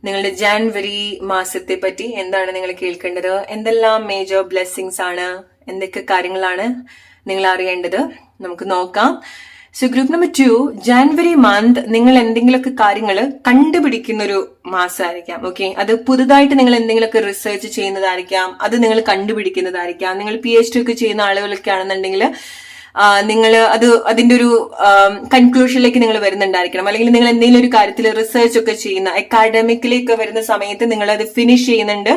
നിങ്ങളുടെ ജാനുവരി മാസത്തെ പറ്റി എന്താണ് നിങ്ങൾ കേൾക്കേണ്ടത്? എന്തെല്ലാം മേജർ ബ്ലെസ്സിങ്സ് ആണ്, എന്തൊക്കെ കാര്യങ്ങളാണ് നിങ്ങൾ അറിയേണ്ടത്? നമുക്ക് നോക്കാം. So group number 2, January month നിങ്ങൾ എന്തെങ്കിലുമൊക്കെ കാര്യങ്ങൾ കണ്ടുപിടിക്കുന്ന ഒരു മാസമായിരിക്കാം. ഓക്കെ, അത് പുതുതായിട്ട് നിങ്ങൾ എന്തെങ്കിലുമൊക്കെ റിസർച്ച് ചെയ്യുന്നതായിരിക്കാം, അത് നിങ്ങൾ കണ്ടുപിടിക്കുന്നതായിരിക്കാം. നിങ്ങൾ PhD ഒക്കെ ചെയ്യുന്ന ആളുകളൊക്കെ ആണെന്നുണ്ടെങ്കിൽ നിങ്ങൾ അതിന്റെ ഒരു കൺക്ലൂഷനിലേക്ക് നിങ്ങൾ വരുന്നുണ്ടായിരിക്കണം. അല്ലെങ്കിൽ നിങ്ങൾ എന്തെങ്കിലും ഒരു കാര്യത്തിൽ റിസർച്ച് ഒക്കെ ചെയ്യുന്ന അക്കാഡമിക്കിലേക്ക് വരുന്ന സമയത്ത് നിങ്ങൾ അത് ഫിനിഷ് ചെയ്യുന്നുണ്ട്.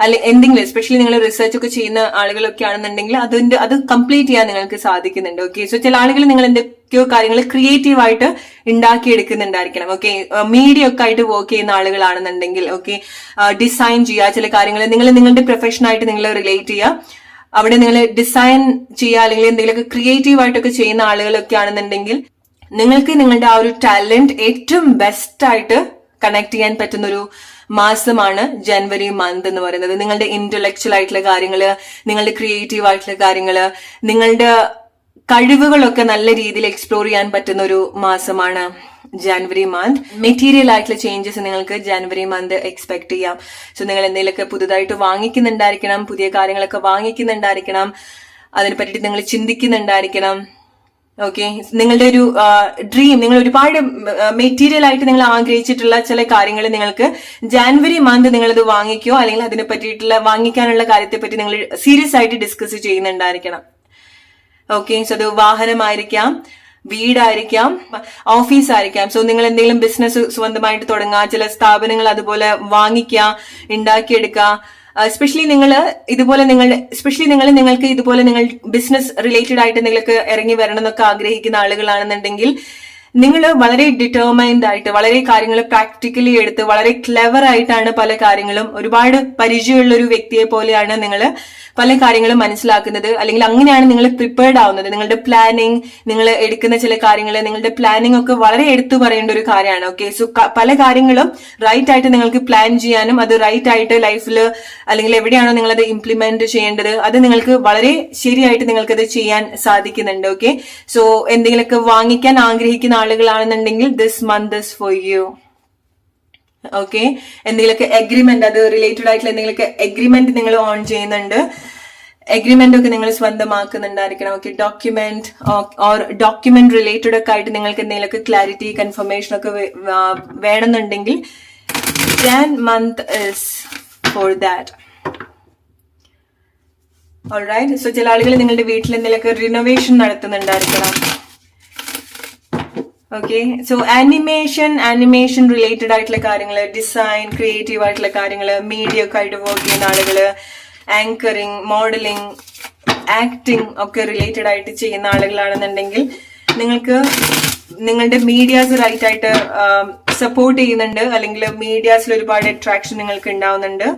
അല്ലെങ്കിൽ എന്തെങ്കിലും എസ്പെഷ്യലി നിങ്ങൾ റിസർച്ച് ഒക്കെ ചെയ്യുന്ന ആളുകളൊക്കെ ആണെന്നുണ്ടെങ്കിൽ അത് കംപ്ലീറ്റ് ചെയ്യാൻ നിങ്ങൾക്ക് സാധിക്കുന്നുണ്ട്. ഓക്കെ, സോ ചില ആളുകൾ നിങ്ങൾ എന്തൊക്കെയോ കാര്യങ്ങൾ ക്രിയേറ്റീവ് ആയിട്ട് ഉണ്ടാക്കിയെടുക്കുന്നുണ്ടായിരിക്കണം. ഓക്കെ, മീഡിയ ഒക്കെ ആയിട്ട് വർക്ക് ചെയ്യുന്ന ആളുകളാണെന്നുണ്ടെങ്കിൽ, ഓക്കെ, ഡിസൈൻ ചെയ്യുക, ചില കാര്യങ്ങൾ നിങ്ങൾ നിങ്ങളുടെ പ്രൊഫഷനായിട്ട് നിങ്ങൾ റിലേറ്റ് ചെയ്യുക. അവിടെ നിങ്ങൾ ഡിസൈൻ ചെയ്യുക, അല്ലെങ്കിൽ എന്തെങ്കിലുമൊക്കെ ക്രിയേറ്റീവ് ആയിട്ടൊക്കെ ചെയ്യുന്ന ആളുകളൊക്കെ ആണെന്നുണ്ടെങ്കിൽ നിങ്ങൾക്ക് നിങ്ങളുടെ ആ ഒരു ടാലന്റ് ഏറ്റവും ബെസ്റ്റ് ആയിട്ട് കണക്ട് ചെയ്യാൻ പറ്റുന്ന ഒരു മാസമാണ് ജനുവരി മന്ത് എന്ന് പറയുന്നത്. നിങ്ങളുടെ ഇന്റലക്ച്വൽ ആയിട്ടുള്ള കാര്യങ്ങള്, നിങ്ങളുടെ ക്രിയേറ്റീവ് ആയിട്ടുള്ള കാര്യങ്ങള്, നിങ്ങളുടെ കഴിവുകളൊക്കെ നല്ല രീതിയിൽ എക്സ്പ്ലോർ ചെയ്യാൻ പറ്റുന്ന ഒരു മാസമാണ് ജാനുവരി മന്ത്. മെറ്റീരിയൽ ആയിട്ടുള്ള ചേഞ്ചസ് നിങ്ങൾക്ക് ജാനുവരി മന്ത് എക്സ്പെക്ട് ചെയ്യാം. സോ നിങ്ങൾ എന്തെങ്കിലുമൊക്കെ പുതുതായിട്ട് വാങ്ങിക്കുന്നുണ്ടായിരിക്കണം, പുതിയ കാര്യങ്ങളൊക്കെ വാങ്ങിക്കുന്നുണ്ടായിരിക്കണം, അതിനെ പറ്റിയിട്ട് നിങ്ങൾ ചിന്തിക്കുന്നുണ്ടായിരിക്കണം. ഓക്കെ, നിങ്ങളുടെ ഒരു ഡ്രീം, നിങ്ങൾ ഒരുപാട് മെറ്റീരിയൽ ആയിട്ട് നിങ്ങൾ ആഗ്രഹിച്ചിട്ടുള്ള ചില കാര്യങ്ങൾ നിങ്ങൾക്ക് ജാനുവരി മന്ത് നിങ്ങളത് വാങ്ങിക്കോ, അല്ലെങ്കിൽ അതിനെ പറ്റിയിട്ടുള്ള വാങ്ങിക്കാനുള്ള കാര്യത്തെ പറ്റി നിങ്ങൾ സീരിയസ് ആയിട്ട് ഡിസ്കസ് ചെയ്യുന്നുണ്ടായിരിക്കണം. ഓക്കെ, സോ അത് വാഹനമായിരിക്കാം, വീടായിരിക്കാം, ഓഫീസായിരിക്കാം. സോ നിങ്ങൾ എന്തെങ്കിലും ബിസിനസ് സ്വന്തമായിട്ട് തുടങ്ങുക, ചില സ്ഥാപനങ്ങൾ അതുപോലെ വാങ്ങിക്കുക, ഉണ്ടാക്കിയെടുക്കുക. എസ്പെഷ്യലി നിങ്ങൾക്ക് ഇതുപോലെ നിങ്ങൾ ബിസിനസ് റിലേറ്റഡ് ആയിട്ട് എന്തെങ്കിലുമൊക്കെ ഇറങ്ങി വരണം എന്നൊക്കെ ആഗ്രഹിക്കുന്ന ആളുകളാണെന്നുണ്ടെങ്കിൽ നിങ്ങൾ വളരെ ഡിറ്റർമൈൻഡ് ആയിട്ട് വളരെ കാര്യങ്ങൾ പ്രാക്ടിക്കലി എടുത്ത് വളരെ ക്ലെവർ ആയിട്ടാണ് പല കാര്യങ്ങളും, ഒരുപാട് പരിചയമുള്ള ഒരു വ്യക്തിയെ പോലെയാണ് നിങ്ങൾ പല കാര്യങ്ങളും മനസ്സിലാക്കുന്നത്, അല്ലെങ്കിൽ അങ്ങനെയാണ് നിങ്ങൾ പ്രിപ്പയർഡ് ആവുന്നത്. നിങ്ങളുടെ പ്ലാനിങ്, നിങ്ങൾ എടുക്കുന്ന ചില കാര്യങ്ങൾ, നിങ്ങളുടെ പ്ലാനിങ് ഒക്കെ വളരെ എടുത്തു പറയേണ്ട ഒരു കാര്യമാണ്. ഓക്കെ, സോ പല കാര്യങ്ങളും റൈറ്റ് ആയിട്ട് നിങ്ങൾക്ക് പ്ലാൻ ചെയ്യാനും അത് റൈറ്റ് ആയിട്ട് ലൈഫിൽ അല്ലെങ്കിൽ എവിടെയാണോ നിങ്ങളത് ഇംപ്ലിമെന്റ് ചെയ്യേണ്ടത് അത് നിങ്ങൾക്ക് വളരെ ശരിയായിട്ട് നിങ്ങൾക്കത് ചെയ്യാൻ സാധിക്കുന്നുണ്ട്. ഓക്കെ, സോ എന്തെങ്കിലുമൊക്കെ വാങ്ങിക്കാൻ ആഗ്രഹിക്കുന്ന ആളുകളാണെന്നുണ്ടെങ്കിൽ this month is for you. Okay, എന്തെങ്കിലുമൊക്കെ എഗ്രിമെന്റ്, അത് റിലേറ്റഡ് ആയിട്ടുള്ള എന്തെങ്കിലുമൊക്കെ എഗ്രിമെന്റ് നിങ്ങൾ ഓൺ ചെയ്യുന്നുണ്ട്, എഗ്രിമെന്റ് ഒക്കെ നിങ്ങൾ സ്വന്തമാക്കുന്നുണ്ടായിരിക്കണം. ഓക്കെ, ഡോക്യുമെന്റ് റിലേറ്റഡ് ഒക്കെ ആയിട്ട് നിങ്ങൾക്ക് എന്തെങ്കിലുമൊക്കെ ക്ലാരിറ്റി, കൺഫർമേഷൻ ഒക്കെ വേണമെന്നുണ്ടെങ്കിൽ Jan month is for that. Alright, so ചില ആളുകൾ നിങ്ങളുടെ വീട്ടിൽ എന്തെങ്കിലുമൊക്കെ റിനോവേഷൻ നടത്തുന്നുണ്ടായിരിക്കണം. ഓക്കെ, സോ ആനിമേഷൻ റിലേറ്റഡ് ആയിട്ടുള്ള കാര്യങ്ങൾ, ഡിസൈൻ, ക്രിയേറ്റീവ് ആയിട്ടുള്ള കാര്യങ്ങൾ, മീഡിയ ഒക്കെ ആയിട്ട് വർക്ക് ചെയ്യുന്ന ആളുകൾ, ആങ്കറിങ്, മോഡലിംഗ്, ആക്ടിങ് ഒക്കെ റിലേറ്റഡ് ആയിട്ട് ചെയ്യുന്ന ആളുകളാണെന്നുണ്ടെങ്കിൽ നിങ്ങൾക്ക് നിങ്ങളുടെ മീഡിയാസ് റൈറ്റ് ആയിട്ട് സപ്പോർട്ട് ചെയ്യുന്നുണ്ട്, അല്ലെങ്കിൽ മീഡിയാസിൽ ഒരുപാട് അട്രാക്ഷൻ നിങ്ങൾക്ക് ഉണ്ടാവുന്നുണ്ട്.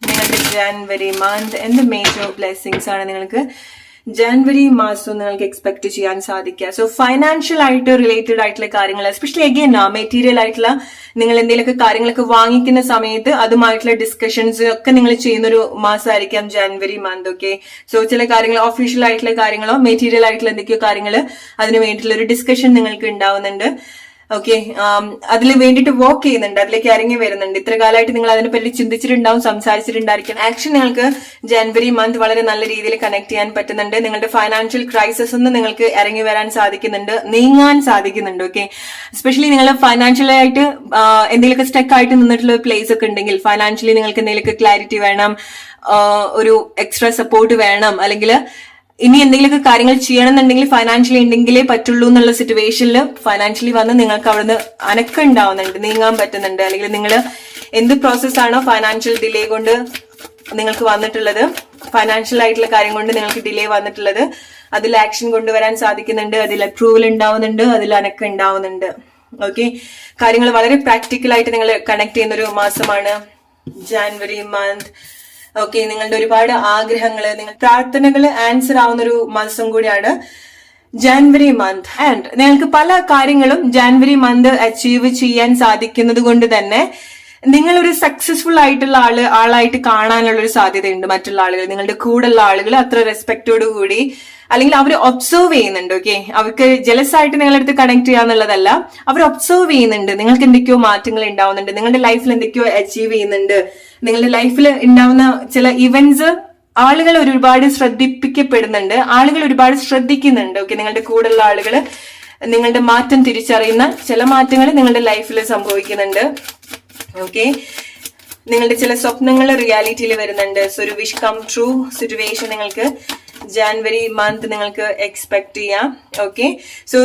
നിങ്ങളുടെ ജാനുവരി മന്ത് എന്ത് മേജർ ബ്ലെസ്സിങ്സ് ആണ് നിങ്ങൾക്ക് ജാനുവരി മാസം നിങ്ങൾക്ക് എക്സ്പെക്ട് ചെയ്യാൻ സാധിക്കുക? സോ ഫൈനാൻഷ്യൽ ആയിട്ട് റിലേറ്റഡ് ആയിട്ടുള്ള കാര്യങ്ങൾ, എസ്പെഷ്യലി അഗൈൻ മെറ്റീരിയൽ ആയിട്ടുള്ള നിങ്ങൾ എന്തെങ്കിലുമൊക്കെ കാര്യങ്ങളൊക്കെ വാങ്ങിക്കുന്ന സമയത്ത് അതുമായിട്ടുള്ള ഡിസ്കഷൻസ് ഒക്കെ നിങ്ങൾ ചെയ്യുന്നൊരു മാസമായിരിക്കാം ജാനുവരി മന്ത്. ഓക്കെ, സോ ചില കാര്യങ്ങൾ ഒഫീഷ്യൽ ആയിട്ടുള്ള കാര്യങ്ങളോ മെറ്റീരിയൽ ആയിട്ടുള്ള എന്തൊക്കെയോ കാര്യങ്ങൾ അതിന് വേണ്ടിയിട്ടുള്ള ഒരു ഡിസ്കഷൻ നിങ്ങൾക്ക് ഉണ്ടാവുന്നുണ്ട്. ഓക്കെ, അതിൽ വേണ്ടിയിട്ട് വർക്ക് ചെയ്യുന്നുണ്ട്, അതിലേക്ക് ഇറങ്ങി വരുന്നുണ്ട്. ഇത്ര കാലമായിട്ട് നിങ്ങൾ അതിനെപ്പറ്റി ചിന്തിച്ചിട്ടുണ്ടാവും, സംസാരിച്ചിട്ടുണ്ടായിരിക്കും. ആക്ഷൻ നിങ്ങൾക്ക് ജനുവരി മന്ത് വളരെ നല്ല രീതിയിൽ കണക്ട് ചെയ്യാൻ പറ്റുന്നുണ്ട്. നിങ്ങളുടെ ഫൈനാൻഷ്യൽ ക്രൈസിസ് നിന്ന് നിങ്ങൾക്ക് ഇറങ്ങി വരാൻ സാധിക്കുന്നുണ്ട്, നീങ്ങാൻ സാധിക്കുന്നുണ്ട്. ഓക്കെ, എസ്പെഷ്യലി നിങ്ങൾ ഫൈനാൻഷ്യലായിട്ട് എന്തെങ്കിലുമൊക്കെ സ്റ്റക്ക് ആയിട്ട് നിന്നിട്ടുള്ള പ്ലേസ് ഒക്കെ ഉണ്ടെങ്കിൽ, ഫൈനാൻഷ്യലി നിങ്ങൾക്ക് എന്തെങ്കിലുമൊക്കെ ക്ലാരിറ്റി വേണം, ഒരു എക്സ്ട്രാ സപ്പോർട്ട് വേണം, അല്ലെങ്കിൽ ഇനി എന്തെങ്കിലുമൊക്കെ കാര്യങ്ങൾ ചെയ്യണമെന്നുണ്ടെങ്കിൽ ഫൈനാൻഷ്യലി ഉണ്ടെങ്കിലേ പറ്റുള്ളൂ എന്നുള്ള സിറ്റുവേഷനിൽ ഫൈനാൻഷ്യലി വന്ന് നിങ്ങൾക്ക് അവിടുന്ന് അനക്കം ഉണ്ടാവുന്നുണ്ട്, നീങ്ങാൻ പറ്റുന്നുണ്ട്. അല്ലെങ്കിൽ നിങ്ങൾ എന്ത് പ്രോസസ്സാണോ ഫൈനാൻഷ്യൽ ഡിലേ കൊണ്ട് നിങ്ങൾക്ക് വന്നിട്ടുള്ളത്, ഫൈനാൻഷ്യൽ ആയിട്ടുള്ള കാര്യം കൊണ്ട് നിങ്ങൾക്ക് ഡിലേ വന്നിട്ടുള്ളത്, അതിൽ ആക്ഷൻ കൊണ്ടുവരാൻ സാധിക്കുന്നുണ്ട്, അതിൽ അപ്രൂവൽ ഉണ്ടാവുന്നുണ്ട്, അതിൽ അനക്കം ഉണ്ടാവുന്നുണ്ട്. ഓക്കെ, കാര്യങ്ങൾ വളരെ പ്രാക്ടിക്കൽ ആയിട്ട് നിങ്ങൾ കണക്ട് ചെയ്യുന്ന ഒരു മാസമാണ് ജാനുവരി മന്ത്. ഓക്കെ, നിങ്ങളുടെ ഒരുപാട് ആഗ്രഹങ്ങള്, നിങ്ങൾ പ്രാർത്ഥനകള് ആൻസർ ആവുന്ന ഒരു മാസം കൂടിയാണ് ജാനുവരി മന്ത്. ആൻഡ് നിങ്ങൾക്ക് പല കാര്യങ്ങളും ജാനുവരി മന്ത് അച്ചീവ് ചെയ്യാൻ സാധിക്കുന്നത് കൊണ്ട് തന്നെ നിങ്ങളൊരു സക്സസ്ഫുൾ ആയിട്ടുള്ള ആളായിട്ട് കാണാനുള്ള ഒരു സാധ്യതയുണ്ട്. മറ്റുള്ള ആളുകൾ, നിങ്ങളുടെ കൂടെയുള്ള ആളുകൾ അത്ര റെസ്പെക്റ്റോട് കൂടി, അല്ലെങ്കിൽ അവർ ഒബ്സർവ് ചെയ്യുന്നുണ്ട്. ഓക്കെ, അവർക്ക് ജലസ് ആയിട്ട് നിങ്ങളുടെ അടുത്ത് കണക്ട് ചെയ്യാന്നുള്ളതല്ല, അവർ ഒബ്സർവ് ചെയ്യുന്നുണ്ട്. നിങ്ങൾക്ക് എന്തൊക്കെയോ മാറ്റങ്ങൾ ഉണ്ടാവുന്നുണ്ട്, നിങ്ങളുടെ ലൈഫിൽ എന്തൊക്കെയോ അച്ചീവ് ചെയ്യുന്നുണ്ട്, നിങ്ങളുടെ ലൈഫിൽ ഉണ്ടാവുന്ന ചില ഇവന്റ്സ് ആളുകൾ ഒരുപാട് ശ്രദ്ധിപ്പിക്കപ്പെടുന്നുണ്ട്, ആളുകൾ ഒരുപാട് ശ്രദ്ധിക്കുന്നുണ്ട്. ഓക്കെ, നിങ്ങളുടെ കൂടെയുള്ള ആളുകൾ നിങ്ങളുടെ മാറ്റം തിരിച്ചറിയുന്ന ചില മാറ്റങ്ങൾ നിങ്ങളുടെ ലൈഫിൽ സംഭവിക്കുന്നുണ്ട്. ഓക്കെ, നിങ്ങളുടെ ചില സ്വപ്നങ്ങൾ റിയാലിറ്റിയിൽ വരുന്നുണ്ട്. സോ ഒരു വിഷ് കം ട്രൂ സിറ്റുവേഷൻ നിങ്ങൾക്ക് ജാനുവരി മന്ത് നിങ്ങൾക്ക് എക്സ്പെക്ട് ചെയ്യാം. ഓക്കെ, സോ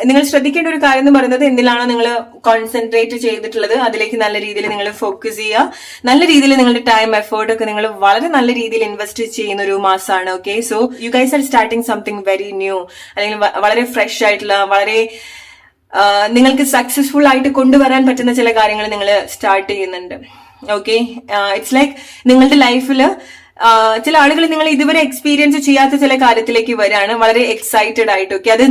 നിങ്ങൾ ശ്രദ്ധിക്കേണ്ട ഒരു കാര്യം എന്ന് പറയുന്നത്, എന്തിലാണോ നിങ്ങൾ കോൺസെൻട്രേറ്റ് ചെയ്തിട്ടുള്ളത് അതിലേക്ക് നല്ല രീതിയിൽ നിങ്ങൾ ഫോക്കസ് ചെയ്യുക. നല്ല രീതിയിൽ നിങ്ങളുടെ ടൈം എഫേർട്ട് ഒക്കെ നിങ്ങൾ വളരെ നല്ല രീതിയിൽ ഇൻവെസ്റ്റ് ചെയ്യുന്ന ഒരു മാസമാണ്. Okay, so you guys R starting something very new, അല്ലെങ്കിൽ വളരെ ഫ്രഷ് ആയിട്ടുള്ള, വളരെ നിങ്ങൾക്ക് സക്സസ്ഫുൾ ആയിട്ട് കൊണ്ടുവരാൻ പറ്റുന്ന ചില കാര്യങ്ങൾ നിങ്ങൾ സ്റ്റാർട്ട് ചെയ്യുന്നുണ്ട്. ഓക്കെ, ഇറ്റ്സ് ലൈക്ക് നിങ്ങളുടെ ലൈഫില് ചില ആളുകൾ നിങ്ങൾ ഇതുവരെ എക്സ്പീരിയൻസ് ചെയ്യാത്ത ചില കാര്യത്തിലേക്ക് വരികയാണ്, വളരെ എക്സൈറ്റഡ് ആയിട്ട്. ഓക്കെ, അത്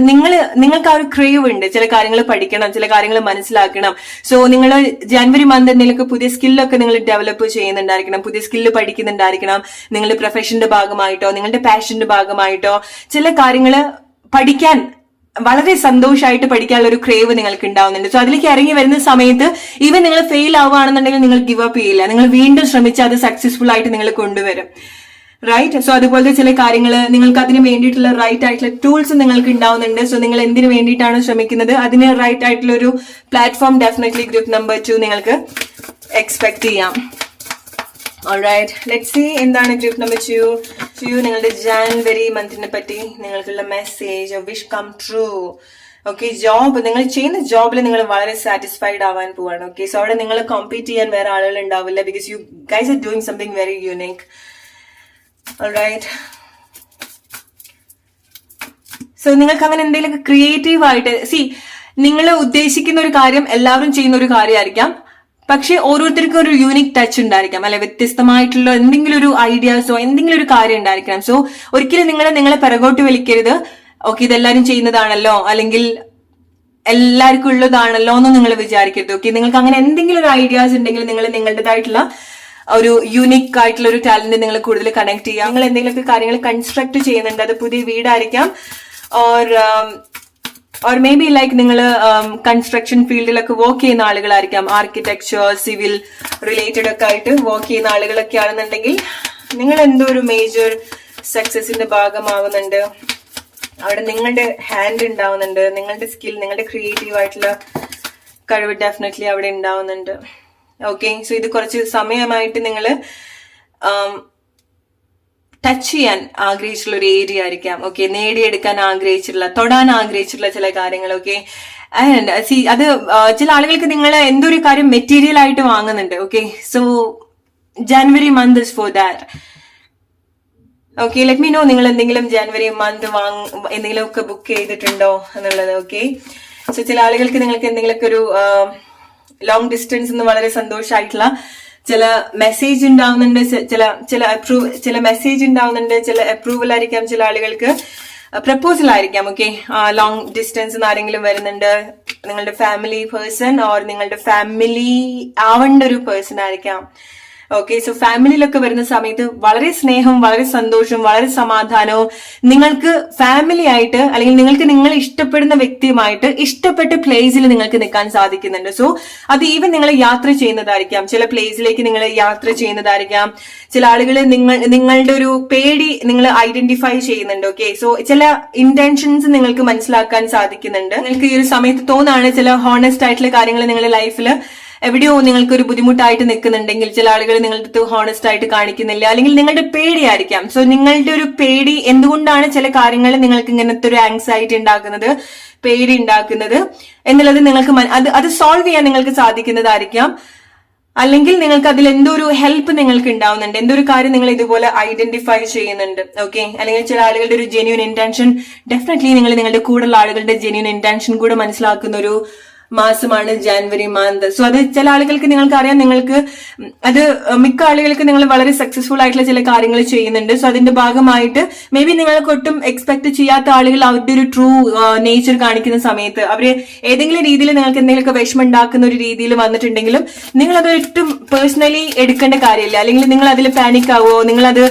നിങ്ങൾക്ക് ആ ഒരു ക്രേവ് ഉണ്ട്, ചില കാര്യങ്ങൾ പഠിക്കണം, ചില കാര്യങ്ങൾ മനസ്സിലാക്കണം. സോ നിങ്ങൾ ജനുവരി മന്ത് എന്തെങ്കിലുമൊക്കെ പുതിയ സ്കില്ലൊക്കെ നിങ്ങൾ ഡെവലപ്പ് ചെയ്യുന്നുണ്ടായിരിക്കണം, പുതിയ സ്കില്ല് പഠിക്കുന്നുണ്ടായിരിക്കണം. നിങ്ങളുടെ പ്രൊഫഷന്റെ ഭാഗമായിട്ടോ നിങ്ങളുടെ പാഷന്റെ ഭാഗമായിട്ടോ ചില കാര്യങ്ങൾ പഠിക്കാൻ, വളരെ സന്തോഷമായിട്ട് പഠിക്കാനുള്ള ഒരു ക്രേവ് നിങ്ങൾക്ക് ഉണ്ടാവുന്നുണ്ട്. സോ അതിലേക്ക് ഇറങ്ങി വരുന്ന സമയത്ത് ഈവൻ നിങ്ങൾ ഫെയിൽ ആവുകയാണെന്നുണ്ടെങ്കിൽ നിങ്ങൾ ഗിവ് അപ്പ് ചെയ്യില്ല, നിങ്ങൾ വീണ്ടും ശ്രമിച്ച് അത് സക്സസ്ഫുൾ ആയിട്ട് നിങ്ങൾ കൊണ്ടുവരും. റൈറ്റ്, സോ അതുപോലത്തെ ചില കാര്യങ്ങൾ നിങ്ങൾക്ക് അതിന് വേണ്ടിയിട്ടുള്ള റൈറ്റ് ആയിട്ടുള്ള ടൂൾസ് നിങ്ങൾക്ക് ഉണ്ടാവുന്നുണ്ട്. സോ നിങ്ങൾ എന്തിനു വേണ്ടിയിട്ടാണ് ശ്രമിക്കുന്നത്, അതിന് റൈറ്റ് ആയിട്ടുള്ള ഒരു പ്ലാറ്റ്ഫോം ഡെഫിനറ്റ്ലി ഗ്രൂപ്പ് നമ്പർ 2 നിങ്ങൾക്ക് എക്സ്പെക്ട് ചെയ്യാം. ഓൾറൈറ്റ്, ലെറ്റ്സ് സീ എന്താണ് ഗ്രൂപ്പ് നമ്പർ 2 നിങ്ങളുടെ ജാനുവരി മന്തിനെ പറ്റി നിങ്ങൾക്കുള്ള message, wish come true. Okay, job, നിങ്ങൾ ചെയ്യുന്ന ജോബിൽ നിങ്ങൾ വളരെ സാറ്റിസ്ഫൈഡ് ആവാൻ പോവാണ്. ഓക്കെ, സോ അവിടെ നിങ്ങൾ കോമ്പീറ്റ് ചെയ്യാൻ വേറെ ആളുകൾ ഉണ്ടാവില്ല, because you guys are doing something very unique. Alright, so നിങ്ങൾക്ക് അങ്ങനെ എന്തെങ്കിലുമൊക്കെ ക്രിയേറ്റീവ് ആയിട്ട്, നിങ്ങൾ ഉദ്ദേശിക്കുന്ന ഒരു കാര്യം എല്ലാവരും ചെയ്യുന്ന ഒരു കാര്യമായിരിക്കാം, പക്ഷെ ഓരോരുത്തർക്കും ഒരു യൂണിക് ടച്ച് ഉണ്ടായിരിക്കാം, അല്ലെ വ്യത്യസ്തമായിട്ടുള്ള എന്തെങ്കിലും ഒരു ഐഡിയാസോ എന്തെങ്കിലും ഒരു കാര്യം ഉണ്ടായിരിക്കണം. സോ ഒരിക്കലും നിങ്ങളെ പിറകോട്ട് വലിക്കരുത്. ഓക്കെ, ഇതെല്ലാരും ചെയ്യുന്നതാണല്ലോ, അല്ലെങ്കിൽ എല്ലാവർക്കും ഉള്ളതാണല്ലോ എന്ന് നിങ്ങൾ വിചാരിക്കരുത്. ഓക്കെ, നിങ്ങൾക്ക് അങ്ങനെ എന്തെങ്കിലും ഒരു ഐഡിയാസ് ഉണ്ടെങ്കിൽ നിങ്ങൾ നിങ്ങളുടേതായിട്ടുള്ള ഒരു യൂണിക് ആയിട്ടുള്ള ഒരു ടാലന്റ് നിങ്ങൾ കൂടുതൽ കണക്ട് ചെയ്യുക. നിങ്ങൾ എന്തെങ്കിലുമൊക്കെ കാര്യങ്ങൾ കൺസ്ട്രക്ട് ചെയ്യുന്നുണ്ട്, അത് പുതിയ വീടായിരിക്കാം, ഓർ മേ ബി ലൈക്ക് നിങ്ങൾ കൺസ്ട്രക്ഷൻ ഫീൽഡിലൊക്കെ വർക്ക് ചെയ്യുന്ന ആളുകളായിരിക്കാം, ആർക്കിടെക്ചർ, സിവിൽ റിലേറ്റഡ് ഒക്കെ ആയിട്ട് വർക്ക് ചെയ്യുന്ന ആളുകളൊക്കെ ആണെന്നുണ്ടെങ്കിൽ നിങ്ങൾ എന്തോ ഒരു മേജർ സക്സസിന്റെ ഭാഗമാവുന്നുണ്ട്. അവിടെ നിങ്ങളുടെ ഹാൻഡ് ഉണ്ടാവുന്നുണ്ട്, നിങ്ങളുടെ സ്കിൽ, നിങ്ങളുടെ ക്രിയേറ്റീവ് ആയിട്ടുള്ള കഴിവ് ഡെഫിനറ്റ്ലി അവിടെ ഉണ്ടാവുന്നുണ്ട്. ഓക്കെ, സോ ഇത് കുറച്ച് സമയമായിട്ട് നിങ്ങൾ ടച്ച് ചെയ്യാൻ ആഗ്രഹിച്ചിട്ടുള്ള ഒരു ഏരിയ ആയിരിക്കാം. ഓക്കെ, നേടിയെടുക്കാൻ ആഗ്രഹിച്ചിട്ടുള്ള, തൊടാൻ ആഗ്രഹിച്ചിട്ടുള്ള ചില കാര്യങ്ങൾ. ഓക്കെ, ആൻഡ് അത് ചില ആളുകൾക്ക് നിങ്ങൾ എന്തോ ഒരു കാര്യം മെറ്റീരിയൽ ആയിട്ട് വാങ്ങുന്നുണ്ട്. Okay, so January month is for that. Okay, let me know നിങ്ങൾ എന്തെങ്കിലും ജാനുവരി മന്ത് എന്തെങ്കിലും ഒക്കെ ബുക്ക് ചെയ്തിട്ടുണ്ടോ എന്നുള്ളത്. ഓക്കെ, സോ ചില ആളുകൾക്ക് നിങ്ങൾക്ക് എന്തെങ്കിലുമൊക്കെ ഒരു ലോങ് ഡിസ്റ്റൻസ് എന്ന് വളരെ സന്തോഷമായിട്ടുള്ള ചില മെസ്സേജ് ഉണ്ടാവുന്നുണ്ട്, ചില മെസ്സേജ് ഉണ്ടാവുന്നുണ്ട്, ചില അപ്രൂവൽ ആയിരിക്കാം, ചില ആളുകൾക്ക് പ്രപ്പോസൽ ആയിരിക്കാം. ഓക്കെ, ലോങ് ഡിസ്റ്റൻസ് ആരെങ്കിലും വരുന്നുണ്ട്, നിങ്ങളുടെ ഫാമിലി പേഴ്സൺ ഓർ നിങ്ങളുടെ ഫാമിലി ആവേണ്ട ഒരു പേഴ്സൺ ആയിരിക്കാം. ഓക്കെ. സോ ഫാമിലിയിലൊക്കെ വരുന്ന സമയത്ത് വളരെ സ്നേഹം, വളരെ സന്തോഷം, വളരെ സമാധാനവും, നിങ്ങൾക്ക് ഫാമിലി ആയിട്ട് അല്ലെങ്കിൽ നിങ്ങൾക്ക് നിങ്ങൾ ഇഷ്ടപ്പെടുന്ന വ്യക്തിയുമായിട്ട് ഇഷ്ടപ്പെട്ട പ്ലേസിൽ നിങ്ങൾക്ക് നിൽക്കാൻ സാധിക്കുന്നുണ്ട്. സോ അത് ഈവൻ നിങ്ങൾ യാത്ര ചെയ്യുന്നതായിരിക്കാം, ചില പ്ലേസിലേക്ക് നിങ്ങൾ യാത്ര ചെയ്യുന്നതായിരിക്കാം. ചില ആളുകൾ നിങ്ങളുടെ ഒരു പേടി നിങ്ങൾ ഐഡന്റിഫൈ ചെയ്യുന്നുണ്ട്. ഓക്കെ. സോ ചില ഇന്റൻഷൻസ് നിങ്ങൾക്ക് മനസ്സിലാക്കാൻ സാധിക്കുന്നുണ്ട്. നിങ്ങൾക്ക് ഈ ഒരു സമയത്ത് തോന്നാണ് ചില ഹോണസ്റ്റ് ആയിട്ടുള്ള കാര്യങ്ങൾ നിങ്ങളുടെ ലൈഫിൽ എവിടെയോ നിങ്ങൾക്ക് ഒരു ബുദ്ധിമുട്ടായിട്ട് നിൽക്കുന്നുണ്ടെങ്കിൽ, ചില ആളുകൾ നിങ്ങളുടെ അടുത്ത് ഹോണസ്റ്റ് ആയിട്ട് കാണിക്കുന്നില്ല, അല്ലെങ്കിൽ നിങ്ങളുടെ പേടിയായിരിക്കാം. സോ നിങ്ങളുടെ ഒരു പേടി എന്തുകൊണ്ടാണ് ചില കാര്യങ്ങൾ നിങ്ങൾക്ക് ഇങ്ങനത്തെ ഒരു ആങ്സൈറ്റി ഉണ്ടാക്കുന്നത്, പേടി ഉണ്ടാക്കുന്നത് എന്നുള്ളത് നിങ്ങൾക്ക് അത് സോൾവ് ചെയ്യാൻ നിങ്ങൾക്ക് സാധിക്കുന്നതായിരിക്കാം. അല്ലെങ്കിൽ നിങ്ങൾക്ക് അതിൽ എന്തോ ഒരു ഹെൽപ്പ് നിങ്ങൾക്ക് ഉണ്ടാവുന്നുണ്ട്, എന്തോ ഒരു കാര്യം നിങ്ങൾ ഇതുപോലെ ഐഡന്റിഫൈ ചെയ്യുന്നുണ്ട്. ഓക്കെ. അല്ലെങ്കിൽ ചില ആളുകളുടെ ഒരു ജെന്യൂൻ ഇന്റൻഷൻ, ഡെഫിനറ്റ്ലി നിങ്ങൾ നിങ്ങളുടെ കൂടെയുള്ള ആളുകളുടെ ജെന്യൂൻ ഇന്റൻഷൻ കൂടെ മനസ്സിലാക്കുന്ന ഒരു മാസമാണ് ജാനുവരി മന്ത്. സോ അത് ചില ആളുകൾക്ക് നിങ്ങൾക്ക് അറിയാം, നിങ്ങൾക്ക് അത് മിക്ക ആളുകൾക്ക് നിങ്ങൾ വളരെ സക്സസ്ഫുൾ ആയിട്ടുള്ള ചില കാര്യങ്ങൾ ചെയ്യുന്നുണ്ട്. സോ അതിന്റെ ഭാഗമായിട്ട് മേ ബി നിങ്ങൾക്ക് ഒട്ടും എക്സ്പെക്ട് ചെയ്യാത്ത ആളുകൾ അവരുടെ ഒരു ട്രൂ നേച്ചർ കാണിക്കുന്ന സമയത്ത് അവര് ഏതെങ്കിലും രീതിയിൽ നിങ്ങൾക്ക് എന്തെങ്കിലുമൊക്കെ വിഷമം ഉണ്ടാക്കുന്ന ഒരു രീതിയിൽ വന്നിട്ടുണ്ടെങ്കിലും നിങ്ങൾ അത് ഒട്ടും പേഴ്സണലി എടുക്കേണ്ട കാര്യമില്ല, അല്ലെങ്കിൽ നിങ്ങൾ അതിൽ പാനിക് ആവുമോ,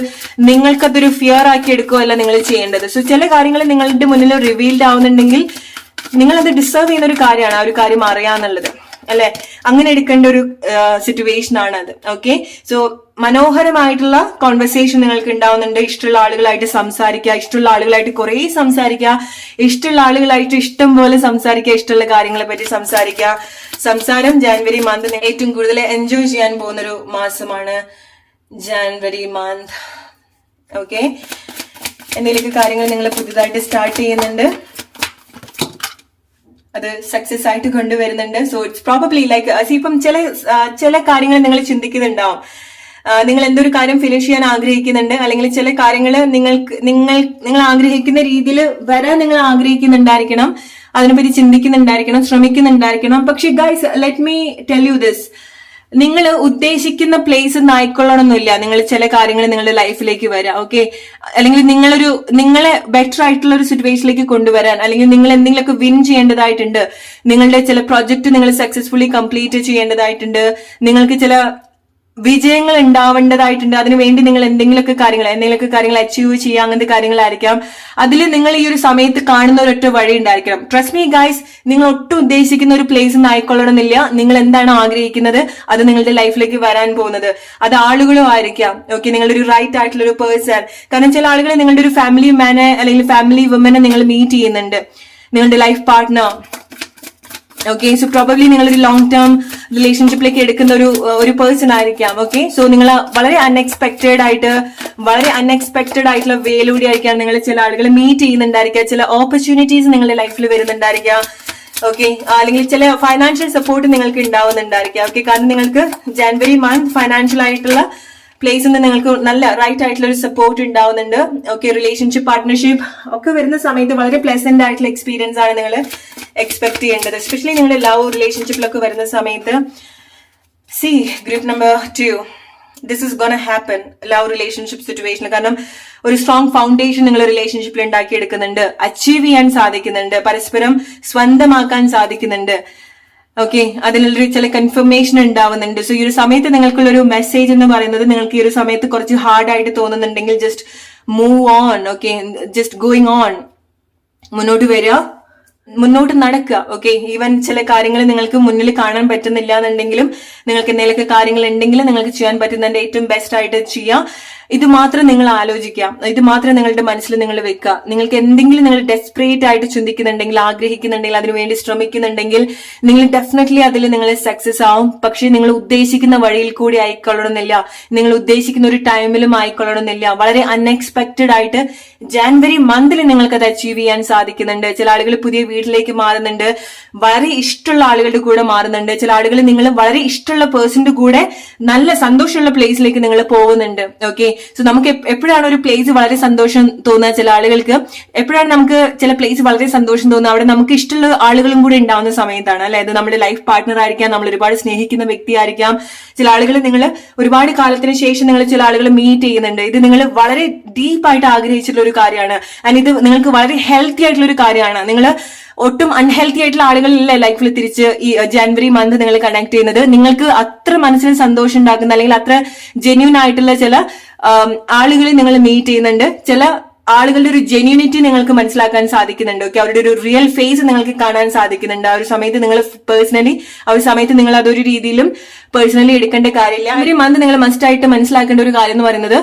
നിങ്ങൾക്കതൊരു ഫിയർ ആക്കി എടുക്കുകയോ അല്ല നിങ്ങൾ ചെയ്യേണ്ടത്. സോ ചില കാര്യങ്ങൾ നിങ്ങളുടെ മുന്നിൽ റിവീൽഡ് ആവുന്നുണ്ടെങ്കിൽ നിങ്ങൾ അത് ഡിസേർവ് ചെയ്യുന്ന ഒരു കാര്യമാണ്, ആ ഒരു കാര്യം അറിയാന്നുള്ളത്, അല്ലെ? അങ്ങനെ എടുക്കേണ്ട ഒരു സിറ്റുവേഷൻ ആണ് അത്. ഓക്കെ. സോ മനോഹരമായിട്ടുള്ള കോൺവെർസേഷൻ നിങ്ങൾക്ക് ഉണ്ടാവുന്നുണ്ട്. ഇഷ്ടമുള്ള ആളുകളായിട്ട് സംസാരിക്കുക, ഇഷ്ടമുള്ള ആളുകളായിട്ട് കുറെ സംസാരിക്കുക, ഇഷ്ടമുള്ള ആളുകളായിട്ട് ഇഷ്ടം പോലെ സംസാരിക്കുക, ഇഷ്ടമുള്ള കാര്യങ്ങളെ പറ്റി സംസാരിക്കുക. സംസാരം ജാനുവരി മന്ത് ഏറ്റവും കൂടുതൽ എൻജോയ് ചെയ്യാൻ പോകുന്നൊരു മാസമാണ് ജാനുവരി മന്ത്. ഓക്കെ. എന്തെങ്കിലുമൊക്കെ കാര്യങ്ങൾ നിങ്ങൾ പുതിയതായിട്ട് സ്റ്റാർട്ട് ചെയ്യുന്നുണ്ട്, അത് സക്സസ് ആയിട്ട് കൊണ്ടുവരുന്നുണ്ട്. സോ ഇറ്റ്സ് പ്രോബബ്ലി ലൈക്ക് ഇപ്പം ചില കാര്യങ്ങൾ നിങ്ങൾ ചിന്തിക്കുന്നുണ്ടാവും, നിങ്ങൾ എന്തൊരു കാര്യം ഫിനിഷ് ചെയ്യാൻ ആഗ്രഹിക്കുന്നുണ്ട്, അല്ലെങ്കിൽ ചില കാര്യങ്ങൾ നിങ്ങൾ ആഗ്രഹിക്കുന്ന രീതിയിൽ വരാൻ നിങ്ങൾ ആഗ്രഹിക്കുന്നുണ്ടായിരിക്കണം, അതിനെപ്പറ്റി ചിന്തിക്കുന്നുണ്ടായിരിക്കണം, ശ്രമിക്കുന്നുണ്ടായിരിക്കണം. പക്ഷെ guys, let me tell you this, നിങ്ങൾ ഉദ്ദേശിക്കുന്ന പ്ലേസ് ആയിക്കൊള്ളണമെന്നില്ല നിങ്ങൾ ചില കാര്യങ്ങൾ നിങ്ങളുടെ ലൈഫിലേക്ക് വരാം. ഓക്കെ. അല്ലെങ്കിൽ നിങ്ങളെ ബെറ്റർ ആയിട്ടുള്ള ഒരു സിറ്റുവേഷനിലേക്ക് കൊണ്ടുവരാൻ, അല്ലെങ്കിൽ നിങ്ങൾ എന്തെങ്കിലുമൊക്കെ വിൻ ചെയ്യേണ്ടതായിട്ടുണ്ട്, നിങ്ങളുടെ ചില പ്രൊജക്ട് നിങ്ങൾ സക്സസ്ഫുള്ളി കംപ്ലീറ്റ് ചെയ്യേണ്ടതായിട്ടുണ്ട്, നിങ്ങൾക്ക് ചില വിജയങ്ങൾ ഉണ്ടാവേണ്ടതായിട്ടുണ്ട്, അതിനുവേണ്ടി നിങ്ങൾ എന്തെങ്കിലുമൊക്കെ കാര്യങ്ങൾ അച്ചീവ് ചെയ്യുക, അങ്ങനത്തെ കാര്യങ്ങളായിരിക്കാം. അതിൽ നിങ്ങൾ ഈ ഒരു സമയത്ത് കാണുന്ന ഒരൊറ്റ വഴി ഉണ്ടായിരിക്കണം. ട്രസ്റ്റ് മീ ഗൈസ്, നിങ്ങൾ ഒട്ടും ഉദ്ദേശിക്കുന്ന ഒരു പ്ലേസ് ആയിക്കൊള്ളണമെന്നില്ല. നിങ്ങൾ എന്താണോ ആഗ്രഹിക്കുന്നത് അത് നിങ്ങളുടെ ലൈഫിലേക്ക് വരാൻ പോകുന്നത്. അത് ആളുകളും ആയിരിക്കാം. ഓക്കെ. നിങ്ങളുടെ ഒരു റൈറ്റ് ആയിട്ടുള്ള ഒരു പേഴ്സൺ. കാരണം ചില ആളുകളെ നിങ്ങളുടെ ഒരു ഫാമിലി മാനെ അല്ലെങ്കിൽ ഫാമിലി വുമനെ നിങ്ങൾ മീറ്റ് ചെയ്യുന്നുണ്ട്, നിങ്ങളുടെ life partner. Okay. So probably നിങ്ങളൊരു ലോങ് ടേം റിലേഷൻഷിപ്പിലേക്ക് എടുക്കുന്ന ഒരു പേഴ്സൺ ആയിരിക്കാം. ഓക്കെ. സോ നിങ്ങൾ വളരെ അൺഎക്സ്പെക്ടഡ് ആയിട്ടുള്ള വേയിലൂടെ ആയിരിക്കാം നിങ്ങൾ ചില ആളുകൾ മീറ്റ് ചെയ്യുന്നുണ്ടായിരിക്കാം, ചില ഓപ്പർച്യൂണിറ്റീസ് നിങ്ങളുടെ ലൈഫിൽ വരുന്നുണ്ടായിരിക്കാം. ഓക്കെ. അല്ലെങ്കിൽ ചില ഫൈനാൻഷ്യൽ സപ്പോർട്ട് നിങ്ങൾക്ക് ഉണ്ടാവുന്നുണ്ടായിരിക്കാം. ഓക്കെ. കാരണം നിങ്ങൾക്ക് ജാനുവരി മന്ത് ഫൈനാൻഷ്യൽ ആയിട്ടുള്ള പ്ലേസിൽ നിന്ന് നിങ്ങൾക്ക് നല്ല റൈറ്റ് ആയിട്ടുള്ള ഒരു സപ്പോർട്ട് ഉണ്ടാവുന്നുണ്ട്. ഓക്കെ. റിലേഷൻഷിപ്പ്, പാർട്ട്ണർഷിപ്പ് ഒക്കെ വരുന്ന സമയത്ത് വളരെ പ്ലസന്റ് ആയിട്ടുള്ള എക്സ്പീരിയൻസ് ആണ് നിങ്ങൾ എക്സ്പെക്ട് ചെയ്യേണ്ടത്. എസ്പെഷ്യലി നിങ്ങളുടെ ലവ് റിലേഷൻഷിപ്പിലൊക്കെ വരുന്ന സമയത്ത്. Group number 2, this is gonna happen love relationship situation. കാരണം ഒരു സ്ട്രോങ് ഫൗണ്ടേഷൻ നിങ്ങൾ റിലേഷൻഷിപ്പിൽ ഉണ്ടാക്കിയെടുക്കുന്നുണ്ട്, അച്ചീവ് ചെയ്യാൻ സാധിക്കുന്നുണ്ട്, പരസ്പരം സ്വന്തമാക്കാൻ സാധിക്കുന്നുണ്ട്. ഓക്കെ. അതിനുള്ളൊരു ചില കൺഫർമേഷൻ ഉണ്ടാവുന്നുണ്ട്. സോ ഈ ഒരു സമയത്ത് നിങ്ങൾക്കുള്ളൊരു മെസ്സേജ് എന്ന് പറയുന്നത്, നിങ്ങൾക്ക് ഈ ഒരു സമയത്ത് കുറച്ച് ഹാർഡായിട്ട് തോന്നുന്നുണ്ടെങ്കിൽ just move on. Okay. Just going on, മുന്നോട്ട് വരിക, മുന്നോട്ട് നടക്കുക. ഓക്കെ. ഈവൻ ചില കാര്യങ്ങൾ നിങ്ങൾക്ക് മുന്നിൽ കാണാൻ പറ്റുന്നില്ല എന്നുണ്ടെങ്കിലും, നിങ്ങൾക്ക് എന്തെങ്കിലുമൊക്കെ കാര്യങ്ങൾ ഉണ്ടെങ്കിലും നിങ്ങൾക്ക് ചെയ്യാൻ പറ്റുന്നതിന്റെ ഏറ്റവും ബെസ്റ്റ് ആയിട്ട് ചെയ്യാം. ഇത് മാത്രം നിങ്ങൾ ആലോചിക്കാം, ഇത് മാത്രം നിങ്ങളുടെ മനസ്സിൽ നിങ്ങൾ വെക്കുക. നിങ്ങൾക്ക് എന്തെങ്കിലും നിങ്ങൾ ഡെസ്പറേറ്റ് ആയിട്ട് ചിന്തിക്കുന്നുണ്ടെങ്കിൽ, ആഗ്രഹിക്കുന്നുണ്ടെങ്കിൽ, അതിനുവേണ്ടി ശ്രമിക്കുന്നുണ്ടെങ്കിൽ, നിങ്ങൾ ഡെഫിനറ്റ്ലി അതിൽ നിങ്ങൾ സക്സസ് ആവും. പക്ഷെ നിങ്ങൾ ഉദ്ദേശിക്കുന്ന വഴിയിൽ കൂടി ആയിക്കൊള്ളണമെന്നില്ല, നിങ്ങൾ ഉദ്ദേശിക്കുന്ന ഒരു ടൈമിലും ആയിക്കൊള്ളണമെന്നില്ല. വളരെ അൺഎക്സ്പെക്ടഡ് ആയിട്ട് ജാനുവരി മന്തിൽ നിങ്ങൾക്ക് അത് അച്ചീവ് ചെയ്യാൻ സാധിക്കുന്നുണ്ട്. ചില ആളുകൾ പുതിയ വീട്ടിലേക്ക് മാറുന്നുണ്ട്, വളരെ ഇഷ്ടമുള്ള ആളുകളുടെ കൂടെ മാറുന്നുണ്ട്. ചില ആളുകൾ നിങ്ങൾ വളരെ ഇഷ്ടമുള്ള പേഴ്സന്റെ കൂടെ നല്ല സന്തോഷമുള്ള പ്ലേസിലേക്ക് നിങ്ങൾ പോകുന്നുണ്ട്. ഓക്കെ. സോ നമുക്ക് എപ്പോഴാണ് ഒരു പ്ലേസ് വളരെ സന്തോഷം തോന്നുക, ചില ആളുകൾക്ക് എപ്പോഴാണ് നമുക്ക് ചില പ്ലേസ് വളരെ സന്തോഷം തോന്നുക, അവിടെ നമുക്ക് ഇഷ്ടമുള്ള ആളുകളും കൂടെ ഉണ്ടാവുന്ന സമയത്താണ്, അല്ലെ? അത് നമ്മുടെ ലൈഫ് പാർട്ട്ണർ ആയിരിക്കാം, നമ്മൾ ഒരുപാട് സ്നേഹിക്കുന്ന വ്യക്തി ആയിരിക്കാം. ചില ആളുകൾ നിങ്ങൾ ഒരുപാട് കാലത്തിന് ശേഷം നിങ്ങൾ ചില ആളുകൾ മീറ്റ് ചെയ്യുന്നുണ്ട്. ഇത് നിങ്ങൾ വളരെ ഡീപ്പായിട്ട് ആഗ്രഹിച്ചിട്ടുള്ള ഒരു കാര്യമാണ്. ആൻഡ് ഇത് നിങ്ങൾക്ക് വളരെ ഹെൽത്തി ആയിട്ടുള്ള ഒരു കാര്യമാണ്. നിങ്ങൾ ഒട്ടും അൺഹെൽത്തി ആയിട്ടുള്ള ആളുകളിലെ ലൈഫിൽ തിരിച്ച് ഈ ജനുവരി മന്ത് നിങ്ങൾ കണക്ട് ചെയ്യുന്നത്. നിങ്ങൾക്ക് അത്ര മനസ്സിന് സന്തോഷം ഉണ്ടാക്കുന്ന അല്ലെങ്കിൽ അത്ര ജെന്യൂൻ ആയിട്ടുള്ള ചില ആളുകളെ നിങ്ങൾ മീറ്റ് ചെയ്യുന്നുണ്ട്. ചില ആളുകളുടെ ഒരു ജെന്യൂനിറ്റി നിങ്ങൾക്ക് മനസ്സിലാക്കാൻ സാധിക്കുന്നുണ്ട്. ഓക്കെ, അവരുടെ ഒരു റിയൽ ഫേസ് നിങ്ങൾക്ക് കാണാൻ സാധിക്കുന്നുണ്ട്. ആ ഒരു സമയത്ത് നിങ്ങൾ പേഴ്സണലി ആ ഒരു സമയത്ത് നിങ്ങൾ അതൊരു രീതിയിലും പേഴ്സണലി എടുക്കേണ്ട കാര്യമില്ല. ഒരു മന്ത് നിങ്ങൾ മസ്റ്റ് ആയിട്ട് മനസ്സിലാക്കേണ്ട ഒരു കാര്യം എന്ന് പറയുന്നത്,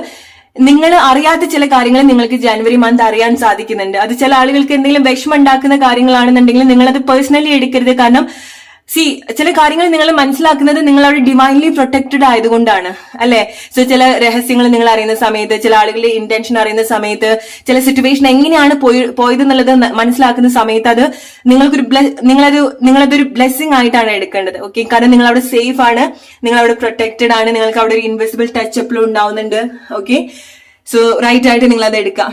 നിങ്ങൾ അറിയാത്ത ചില കാര്യങ്ങൾ നിങ്ങൾക്ക് ജനുവരി മന്ത് അറിയാൻ സാധിക്കുന്നുണ്ട്. അത് ചില ആളുകൾക്ക് എന്തെങ്കിലും വിഷമം ഉണ്ടാക്കുന്ന കാര്യങ്ങളാണെന്നുണ്ടെങ്കിൽ നിങ്ങൾ അത് പേഴ്സണലി എടുക്കരുത്. കാരണം ചില കാര്യങ്ങൾ നിങ്ങൾ മനസ്സിലാക്കുന്നത് നിങ്ങൾ അവിടെ ഡിവൈൻലി പ്രൊട്ടക്റ്റഡ് ആയതുകൊണ്ടാണ്, അല്ലെ? സോ ചില രഹസ്യങ്ങൾ നിങ്ങൾ അറിയുന്ന സമയത്ത്, ചില ആളുകളുടെ ഇന്റൻഷൻ അറിയുന്ന സമയത്ത്, ചില സിറ്റുവേഷൻ എങ്ങനെയാണ് പോയതെന്നുള്ളത് മനസ്സിലാക്കുന്ന സമയത്ത് അത് നിങ്ങളതൊരു ബ്ലെസ്സിങ് ആയിട്ടാണ് എടുക്കേണ്ടത്. ഓക്കെ, കാരണം നിങ്ങൾ അവിടെ സേഫ് ആണ്, നിങ്ങൾ അവിടെ പ്രൊട്ടക്റ്റഡ് ആണ്, നിങ്ങൾക്ക് അവിടെ ഒരു ഇൻവിസിബിൾ ടച്ച് അപ്പിലും ഉണ്ടാവുന്നുണ്ട്. ഓക്കെ, സോ റൈറ്റ് ആയിട്ട് നിങ്ങൾ അത് എടുക്കാം.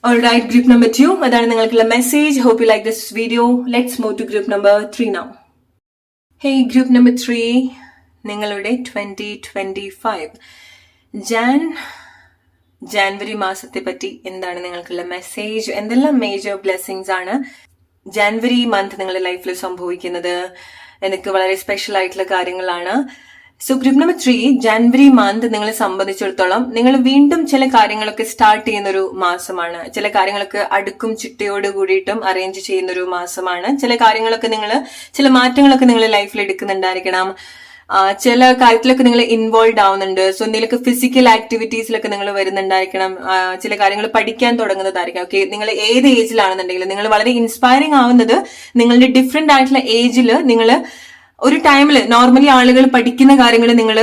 Alright, group number 2, അതാണ് നിങ്ങൾക്കുള്ള message. Hope you like this video. Let's move to group number 3 now. Hey, group number 3, നിങ്ങളുടെ 2025 ജാനുവരി മാസത്തെ പറ്റി എന്താണ് നിങ്ങൾക്കുള്ള മെസ്സേജ്? എന്തെല്ലാം മേജർ ബ്ലെസ്സിങ്സ് ആണ് ജാനുവരി മന്ത് നിങ്ങളുടെ ലൈഫിൽ സംഭവിക്കുന്നത്? എനിക്ക് വളരെ സ്പെഷ്യൽ ആയിട്ടുള്ള കാര്യങ്ങളാണ്. സോ ഗ്രൂപ്പ് നമ്പർ 3, ജനുവരി മന്ത് നിങ്ങളെ സംബന്ധിച്ചിടത്തോളം നിങ്ങൾ വീണ്ടും ചില കാര്യങ്ങളൊക്കെ സ്റ്റാർട്ട് ചെയ്യുന്ന ഒരു മാസമാണ്. ചില കാര്യങ്ങളൊക്കെ അടുക്കും ചിട്ടയോട് കൂടിയിട്ടും അറേഞ്ച് ചെയ്യുന്ന ഒരു മാസമാണ്. ചില കാര്യങ്ങളൊക്കെ ചില മാറ്റങ്ങളൊക്കെ നിങ്ങൾ ലൈഫിൽ എടുക്കുന്നുണ്ടായിരിക്കണം. ചില കാര്യത്തിലൊക്കെ നിങ്ങൾ ഇൻവോൾവ് ആവുന്നുണ്ട്. സോ എന്തെങ്കിലുമൊക്കെ ഫിസിക്കൽ ആക്ടിവിറ്റീസിലൊക്കെ നിങ്ങൾ വരുന്നുണ്ടായിരിക്കണം. ചില കാര്യങ്ങൾ പഠിക്കാൻ തുടങ്ങുന്നതായിരിക്കാം. ഓക്കെ, നിങ്ങൾ ഏത് ഏജിലാണെന്നുണ്ടെങ്കിലും നിങ്ങൾ വളരെ ഇൻസ്പയറിംഗ് ആവുന്നത് നിങ്ങളുടെ ഡിഫറെന്റ് ആയിട്ടുള്ള ഏജിൽ നിങ്ങൾ ഒരു ടൈമിൽ നോർമലി ആളുകൾ പഠിക്കുന്ന കാര്യങ്ങൾ നിങ്ങൾ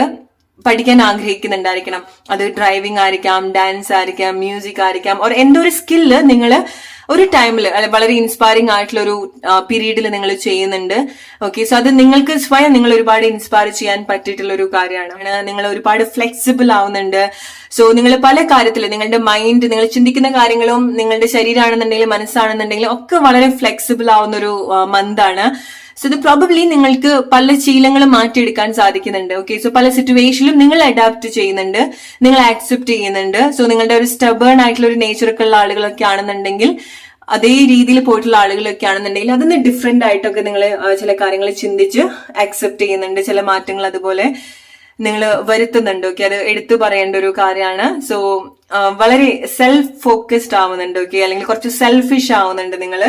പഠിക്കാൻ ആഗ്രഹിക്കുന്നുണ്ടായിരിക്കണം. അത് ഡ്രൈവിംഗ് ആയിരിക്കാം, ഡാൻസ് ആയിരിക്കാം, മ്യൂസിക് ആയിരിക്കാം, ഓർ എന്തോ ഒരു സ്കില്ല് നിങ്ങൾ ഒരു ടൈമിൽ വളരെ ഇൻസ്പയറിംഗ് ആയിട്ടുള്ള ഒരു പീരീഡിൽ നിങ്ങൾ ചെയ്യുന്നുണ്ട്. ഓക്കെ, സോ അത് നിങ്ങൾക്ക് സ്വയം നിങ്ങൾ ഒരുപാട് ഇൻസ്പയർ ചെയ്യാൻ പറ്റിയിട്ടുള്ള ഒരു കാര്യമാണ്. നിങ്ങൾ ഒരുപാട് ഫ്ലെക്സിബിൾ ആവുന്നുണ്ട്. സോ നിങ്ങൾ പല കാര്യത്തിൽ നിങ്ങളുടെ മൈൻഡ്, നിങ്ങൾ ചിന്തിക്കുന്ന കാര്യങ്ങളും നിങ്ങളുടെ ശരീരമാണെന്നുണ്ടെങ്കിലും മനസ്സാണെന്നുണ്ടെങ്കിലും ഒക്കെ വളരെ ഫ്ലെക്സിബിൾ ആവുന്ന ഒരു മന്താണ്. സോ ഇത് പ്രോബബ്ലി നിങ്ങൾക്ക് പല ശീലങ്ങളും മാറ്റിയെടുക്കാൻ സാധിക്കുന്നുണ്ട്. ഓക്കെ, സോ പല സിറ്റുവേഷനിലും നിങ്ങൾ അഡാപ്റ്റ് ചെയ്യുന്നുണ്ട്, നിങ്ങൾ ആക്സെപ്റ്റ് ചെയ്യുന്നുണ്ട്. സോ നിങ്ങളുടെ ഒരു സ്റ്റബേൺ ആയിട്ടുള്ള ഒരു നേച്ചറൊക്കെ ഉള്ള ആളുകളൊക്കെ ആണെന്നുണ്ടെങ്കിൽ, അതേ രീതിയിൽ പോയിട്ടുള്ള ആളുകളൊക്കെ ആണെന്നുണ്ടെങ്കിൽ അതിന് ഡിഫറെന്റ് ആയിട്ടൊക്കെ നിങ്ങൾ ചില കാര്യങ്ങൾ ചിന്തിച്ച് ആക്സെപ്റ്റ് ചെയ്യുന്നുണ്ട്. ചില മാറ്റങ്ങൾ അതുപോലെ നിങ്ങൾ വരുത്തുന്നുണ്ട്. ഓക്കെ, അത് എടുത്തു പറയേണ്ട ഒരു കാര്യമാണ്. സോ വളരെ സെൽഫ് ഫോക്കസ്ഡ് ആവുന്നുണ്ട്. ഓക്കെ, അല്ലെങ്കിൽ കുറച്ച് സെൽഫിഷ് ആവുന്നുണ്ട് നിങ്ങൾ.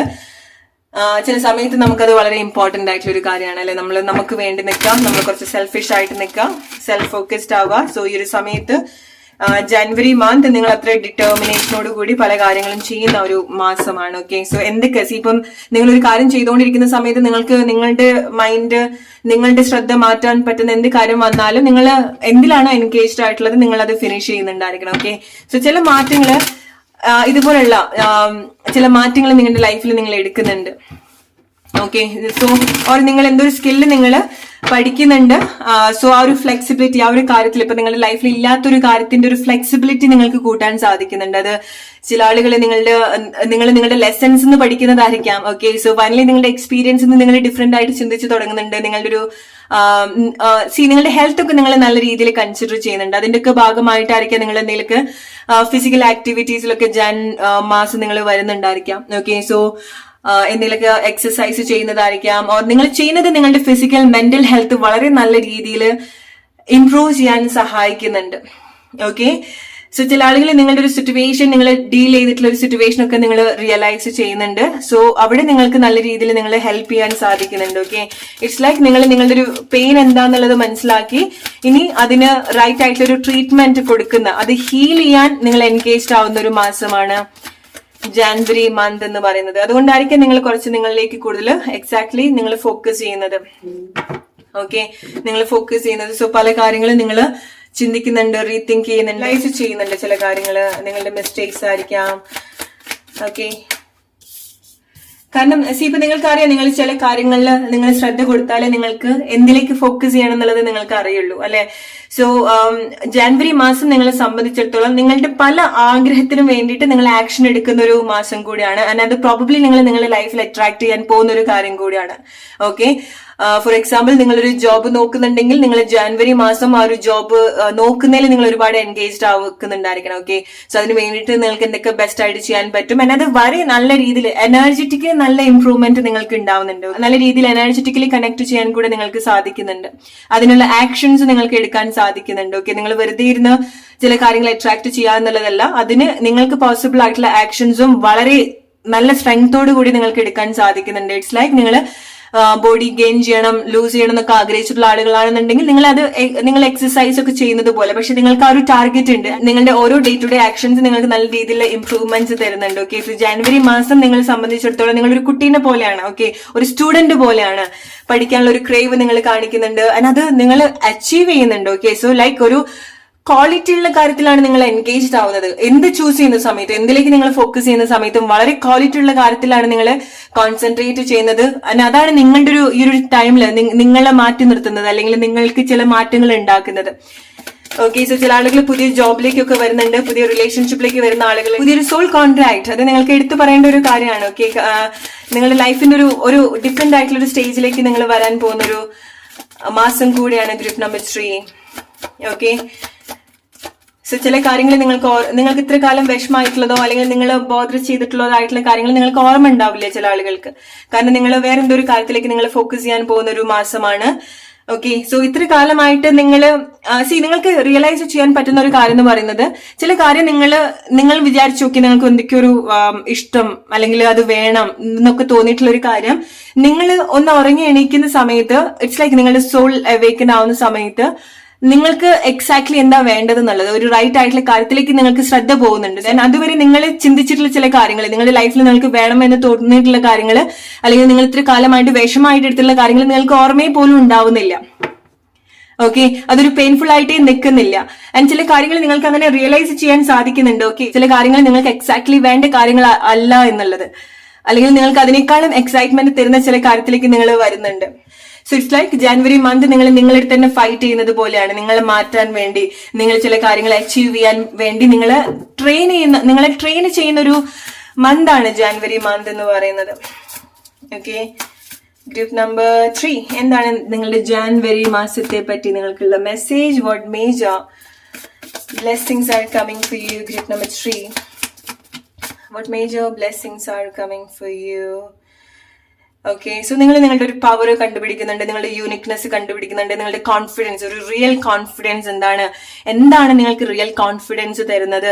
ചില സമയത്ത് നമുക്കത് വളരെ ഇമ്പോർട്ടന്റ് ആയിട്ടുള്ള ഒരു കാര്യമാണ്, അല്ലെ? നമുക്ക് വേണ്ടി നിൽക്കാം, നമ്മൾ കുറച്ച് സെൽഫിഷ് ആയിട്ട് നിൽക്കാം, സെൽഫ് ഫോക്കസ്ഡ് ആവുക. സോ ഈ ഒരു സമയത്ത് ജനുവരി മന്ത് നിങ്ങൾ അത്ര ഡിറ്റർമിനേഷനോട് കൂടി പല കാര്യങ്ങളും ചെയ്യുന്ന ഒരു മാസമാണ്. ഓക്കെ, സോ എന്തൊക്കെ ഇപ്പം നിങ്ങളൊരു കാര്യം ചെയ്തുകൊണ്ടിരിക്കുന്ന സമയത്ത് നിങ്ങൾക്ക് നിങ്ങളുടെ മൈൻഡ്, നിങ്ങളുടെ ശ്രദ്ധ മാറ്റാൻ പറ്റുന്ന എന്ത് കാര്യം വന്നാലും നിങ്ങൾ എന്തിലാണോ എൻഗേജ്ഡ് ആയിട്ടുള്ളത് നിങ്ങൾ അത് ഫിനിഷ് ചെയ്യുന്നുണ്ടായിരിക്കണം. ഓക്കെ, സോ ചില മാറ്റങ്ങള് ഇതുപോലുള്ള ചില മാറ്റങ്ങൾ നിങ്ങളുടെ ലൈഫിൽ നിങ്ങൾ എടുക്കുന്നുണ്ട്. ഓക്കെ, സോ ഓർ നിങ്ങൾ എന്തൊരു സ്കില്ല് നിങ്ങൾ പഠിക്കുന്നുണ്ട്. സോ ആ ഒരു ഫ്ലെക്സിബിലിറ്റി, ആ ഒരു കാര്യത്തിൽ ഇപ്പൊ നിങ്ങളുടെ ലൈഫിൽ ഇല്ലാത്തൊരു കാര്യത്തിന്റെ ഒരു ഫ്ലെക്സിബിലിറ്റി നിങ്ങൾക്ക് കൂട്ടാൻ സാധിക്കുന്നുണ്ട്. അത് ചില ആളുകൾ നിങ്ങളുടെ ലെസൺസ് നിന്ന് പഠിക്കുന്നതായിരിക്കാം. ഓക്കെ, സോ ഫൈനലി നിങ്ങളുടെ എക്സ്പീരിയൻസ് നിങ്ങൾ ഡിഫറെന്റ് ആയിട്ട് ചിന്തിച്ച് തുടങ്ങുന്നുണ്ട്. നിങ്ങളുടെ ഒരു നിങ്ങളുടെ ഹെൽത്ത് ഒക്കെ നിങ്ങൾ നല്ല രീതിയിൽ കൺസിഡർ ചെയ്യുന്നുണ്ട്. അതിന്റെ ഒക്കെ ഭാഗമായിട്ടായിരിക്കാം നിങ്ങൾ എന്തെങ്കിലും ഫിസിക്കൽ ആക്ടിവിറ്റീസിലൊക്കെ മാസം നിങ്ങൾ വരുന്നുണ്ടായിരിക്കാം. ഓക്കെ, സോ എന്തെങ്കിലുമൊക്കെ എക്സസൈസ് ചെയ്യുന്നതായിരിക്കാം. ഓർ നിങ്ങൾ ചെയ്യുന്നത് നിങ്ങളുടെ ഫിസിക്കൽ മെന്റൽ ഹെൽത്ത് വളരെ നല്ല രീതിയിൽ ഇംപ്രൂവ് ചെയ്യാൻ സഹായിക്കുന്നുണ്ട്. ഓക്കെ, സോ ചില ആളുകൾ നിങ്ങളുടെ ഒരു സിറ്റുവേഷൻ, നിങ്ങൾ ഡീൽ ചെയ്തിട്ടുള്ള ഒരു സിറ്റുവേഷൻ ഒക്കെ നിങ്ങൾ റിയലൈസ് ചെയ്യുന്നുണ്ട്. സോ അവിടെ നിങ്ങൾക്ക് നല്ല രീതിയിൽ നിങ്ങൾ ഹെൽപ്പ് ചെയ്യാൻ സാധിക്കുന്നുണ്ട്. ഓക്കെ, ഇറ്റ്സ് ലൈക്ക് നിങ്ങളുടെ ഒരു പെയിൻ എന്താന്നുള്ളത് മനസ്സിലാക്കി ഇനി അതിന് റൈറ്റ് ആയിട്ടുള്ള ഒരു ട്രീറ്റ്മെന്റ് കൊടുക്കുന്ന, അത് ഹീൽ ചെയ്യാൻ നിങ്ങൾ എൻഗേജ്ഡ് ആവുന്ന ഒരു മാസമാണ് ജാനുവരി മന്ത് എന്ന് പറയുന്നത്. അതുകൊണ്ടായിരിക്കും നിങ്ങൾ കുറച്ച് നിങ്ങളിലേക്ക് കൂടുതൽ എക്സാക്ട്ലി നിങ്ങൾ ഫോക്കസ് ചെയ്യുന്നത്. ഓക്കെ, നിങ്ങൾ ഫോക്കസ് ചെയ്യുന്നത്. സോ പല കാര്യങ്ങളും നിങ്ങൾ ചിന്തിക്കുന്നുണ്ട്, റീതിങ്ക് ചെയ്യുന്നുണ്ട്, ലൈഫ് ചെയ്യുന്നുണ്ട്. ചില കാര്യങ്ങള് നിങ്ങളുടെ മിസ്റ്റേക്സ് ആയിരിക്കാം. ഓക്കെ, കാരണം ഇപ്പൊ നിങ്ങൾക്കറിയാം, നിങ്ങൾ ചില കാര്യങ്ങളിൽ നിങ്ങൾ ശ്രദ്ധ കൊടുത്താലേ നിങ്ങൾക്ക് എന്തിലേക്ക് ഫോക്കസ് ചെയ്യണം എന്നുള്ളത് നിങ്ങൾക്ക് അറിയുള്ളൂ, അല്ലെ? സോ ജാനുവരി മാസം നിങ്ങളെ സംബന്ധിച്ചിടത്തോളം നിങ്ങളുടെ പല ആഗ്രഹത്തിനും വേണ്ടിയിട്ട് നിങ്ങൾ ആക്ഷൻ എടുക്കുന്ന ഒരു മാസം കൂടിയാണ്. ആൻഡ് അത് പ്രോബബ്ലി നിങ്ങൾ നിങ്ങളുടെ ലൈഫിൽ അട്രാക്ട് ചെയ്യാൻ പോകുന്ന ഒരു കാര്യം കൂടിയാണ്. ഓക്കെ, ഫോർ എക്സാമ്പിൾ നിങ്ങളൊരു ജോബ് നോക്കുന്നുണ്ടെങ്കിൽ നിങ്ങൾ ജാനുവരി മാസം ആ ഒരു ജോബ് നോക്കുന്നതിൽ നിങ്ങൾ ഒരുപാട് എൻഗേജ്ഡ് ആവുന്നുണ്ടായിരിക്കണം. ഓക്കെ, സോ അതിന് വേണ്ടിയിട്ട് നിങ്ങൾക്ക് എന്തൊക്കെ ബെസ്റ്റ് ആയിട്ട് ചെയ്യാൻ പറ്റും. ആൻഡ് അത് വളരെ നല്ല രീതിയിൽ എനർജറ്റിക്കലി നല്ല ഇംപ്രൂവ്മെന്റ് നിങ്ങൾക്ക് ഉണ്ടാവുന്നുണ്ട്. നല്ല രീതിയിൽ എനർജറ്റിക്കലി കണക്ട് ചെയ്യാൻ കൂടെ നിങ്ങൾക്ക് സാധിക്കുന്നുണ്ട്. അതിനുള്ള ആക്ഷൻസ് നിങ്ങൾക്ക് എടുക്കാൻ സാധിക്കുന്നുണ്ട്. ഓക്കെ, നിങ്ങൾ വെറുതെ ഇരുന്ന് ചില കാര്യങ്ങൾ അട്രാക്ട് ചെയ്യാന്നുള്ളതല്ല, അതിന് നിങ്ങൾക്ക് പോസിബിൾ ആയിട്ടുള്ള ആക്ഷൻസും വളരെ നല്ല സ്ട്രെങ്തോട് കൂടി നിങ്ങൾക്ക് എടുക്കാൻ സാധിക്കുന്നുണ്ട്. ഇറ്റ്സ് ലൈക്ക് ബോഡി ഗെയിൻ ചെയ്യണം, ലൂസ് ചെയ്യണം എന്നൊക്കെ ആഗ്രഹിച്ചിട്ടുള്ള ആളുകളാണെന്നുണ്ടെങ്കിൽ നിങ്ങൾ എക്സസൈസ് ഒക്കെ ചെയ്യുന്നത് പോലെ, പക്ഷെ നിങ്ങൾക്ക് ആ ഒരു ടാർഗറ്റ് ഉണ്ട്. നിങ്ങളുടെ ഓരോ ഡേ ടു ഡേ ആക്ഷൻസ് നിങ്ങൾക്ക് നല്ല രീതിയിലുള്ള ഇംപ്രൂവ്മെന്റ്സ് തരുന്നുണ്ട്. ഓക്കെ, സോ ജാനുവരി മാസം നിങ്ങളെ സംബന്ധിച്ചിടത്തോളം നിങ്ങൾ ഒരു കുട്ടീനെ പോലെയാണ്. ഓക്കെ, ഒരു സ്റ്റുഡന്റ് പോലെയാണ്. പഠിക്കാനുള്ള ഒരു ക്രേവ് നിങ്ങൾ കാണിക്കുന്നുണ്ട്, അത് നിങ്ങൾ അച്ചീവ് ചെയ്യുന്നുണ്ട്. ഓക്കെ, സോ ലൈക്ക് ഒരു ക്വാളിറ്റി ഉള്ള കാര്യത്തിലാണ് നിങ്ങൾ എൻഗേജ്ഡ് ആവുന്നത്. എന്ത് ചൂസ് ചെയ്യുന്ന സമയത്ത്, എന്തിലേക്ക് നിങ്ങൾ ഫോക്കസ് ചെയ്യുന്ന സമയത്തും വളരെ ക്വാളിറ്റി ഉള്ള കാര്യത്തിലാണ് നിങ്ങൾ കോൺസെൻട്രേറ്റ് ചെയ്യുന്നത്. അതാണ് നിങ്ങളുടെ ഈ ഒരു ടൈമിൽ നിങ്ങളെ മാറ്റി നിർത്തുന്നത്, അല്ലെങ്കിൽ നിങ്ങൾക്ക് ചില മാറ്റങ്ങൾ ഉണ്ടാക്കുന്നത്. ഓക്കെ, സോ ചില ആളുകൾ പുതിയ ജോബിലേക്കൊക്കെ വരുന്നുണ്ട്, പുതിയ റിലേഷൻഷിപ്പിലേക്ക് വരുന്ന ആളുകൾ, പുതിയൊരു സോൾ കോൺട്രാക്ട്, അത് നിങ്ങൾക്ക് എടുത്തു പറയേണ്ട ഒരു കാര്യമാണ്. ഓക്കെ, നിങ്ങളുടെ ലൈഫിന്റെ ഒരു ഡിഫറെന്റ് ആയിട്ടുള്ള ഒരു സ്റ്റേജിലേക്ക് നിങ്ങൾ വരാൻ പോകുന്ന ഒരു മാസം കൂടിയാണ് ഗ്രൂപ്പ് നമ്പർ 3. ഓക്കെ, സോ ചില കാര്യങ്ങൾ നിങ്ങൾക്ക് ഇത്ര കാലം വിഷമായിട്ടുള്ളതോ അല്ലെങ്കിൽ നിങ്ങൾ ബോധർ ചെയ്തിട്ടുള്ളതോ ആയിട്ടുള്ള കാര്യങ്ങൾ നിങ്ങൾക്ക് ഓർമ്മ ഉണ്ടാവില്ല ചില ആളുകൾക്ക്. കാരണം നിങ്ങൾ വേറെ എന്തോ ഒരു കാര്യത്തിലേക്ക് നിങ്ങൾ ഫോക്കസ് ചെയ്യാൻ പോകുന്ന ഒരു മാസമാണ്. ഓക്കെ, സോ ഇത്ര കാലമായിട്ട് നിങ്ങൾക്ക് റിയലൈസ് ചെയ്യാൻ പറ്റുന്ന ഒരു കാര്യം എന്ന് പറയുന്നത്, ചില കാര്യം നിങ്ങൾ വിചാരിച്ചു നോക്കി, നിങ്ങൾക്ക് എന്തൊക്കെയോ ഒരു ഇഷ്ടം അല്ലെങ്കിൽ അത് വേണം എന്നൊക്കെ തോന്നിയിട്ടുള്ള ഒരു കാര്യം നിങ്ങൾ ഒന്ന് ഉറങ്ങി എണീക്കുന്ന സമയത്ത്, ഇറ്റ്സ് ലൈക്ക് നിങ്ങളുടെ സോൾ അവേക്കൻ ആവുന്ന സമയത്ത് നിങ്ങൾക്ക് എക്സാക്ട്ലി എന്താ വേണ്ടത് എന്നുള്ളത് ഒരു റൈറ്റ് ആയിട്ടുള്ള കാര്യത്തിലേക്ക് നിങ്ങൾക്ക് ശ്രദ്ധ പോകുന്നുണ്ട്. ദെൻ അതുവരെ നിങ്ങൾ ചിന്തിച്ചിട്ടുള്ള ചില കാര്യങ്ങൾ, നിങ്ങളുടെ ലൈഫിൽ നിങ്ങൾക്ക് വേണമെന്ന് തോന്നിയിട്ടുള്ള കാര്യങ്ങൾ, അല്ലെങ്കിൽ നിങ്ങൾ ഇത്ര കാലമായിട്ട് വിഷമായിട്ട് എടുത്തുള്ള കാര്യങ്ങൾ നിങ്ങൾക്ക് ഓർമ്മയെ പോലും ഉണ്ടാവുന്നില്ല. ഓക്കെ, അതൊരു പെയിൻഫുൾ ആയിട്ടേ നിൽക്കുന്നില്ല. ആൻഡ് ചില കാര്യങ്ങൾ നിങ്ങൾക്ക് അങ്ങനെ റിയലൈസ് ചെയ്യാൻ സാധിക്കുന്നുണ്ട്. ഓക്കെ, ചില കാര്യങ്ങൾ നിങ്ങൾക്ക് എക്സാക്ട്ലി വേണ്ട കാര്യങ്ങൾ അല്ല എന്നുള്ളത്, അല്ലെങ്കിൽ നിങ്ങൾക്ക് അതിനേക്കാളും എക്സൈറ്റ്മെന്റ് തരുന്ന ചില കാര്യത്തിലേക്ക് നിങ്ങൾ വരുന്നുണ്ട്. So it's like January month നിങ്ങളെ തന്നെ ഫൈറ്റ് ചെയ്യുന്നത് പോലെയാണ്. നിങ്ങളെ മാറ്റാൻ വേണ്ടി, നിങ്ങൾ ചില കാര്യങ്ങൾ അച്ചീവ് ചെയ്യാൻ വേണ്ടി നിങ്ങളെ ട്രെയിൻ ചെയ്യുന്ന ഒരു മന്താണ് ജാനുവരി മന്ത് എന്ന് പറയുന്നത്. ഓക്കെ, ഗ്രൂപ്പ് നമ്പർ 3, എന്താണ് നിങ്ങളുടെ ജാനുവരി മാസത്തെ പറ്റി നിങ്ങൾക്കുള്ള message? What major blessings are coming for you? Group number 3, what major blessings are coming for you? Okay, so നിങ്ങളുടെ ഒരു പവർ കണ്ടുപിടിക്കുന്നുണ്ട്, നിങ്ങളുടെ യൂണിക്നെസ് കണ്ടുപിടിക്കുന്നുണ്ട്, നിങ്ങളുടെ കോൺഫിഡൻസ്, ഒരു റിയൽ കോൺഫിഡൻസ് എന്താണ് നിങ്ങൾക്ക് റിയൽ കോൺഫിഡൻസ് തരുന്നത്?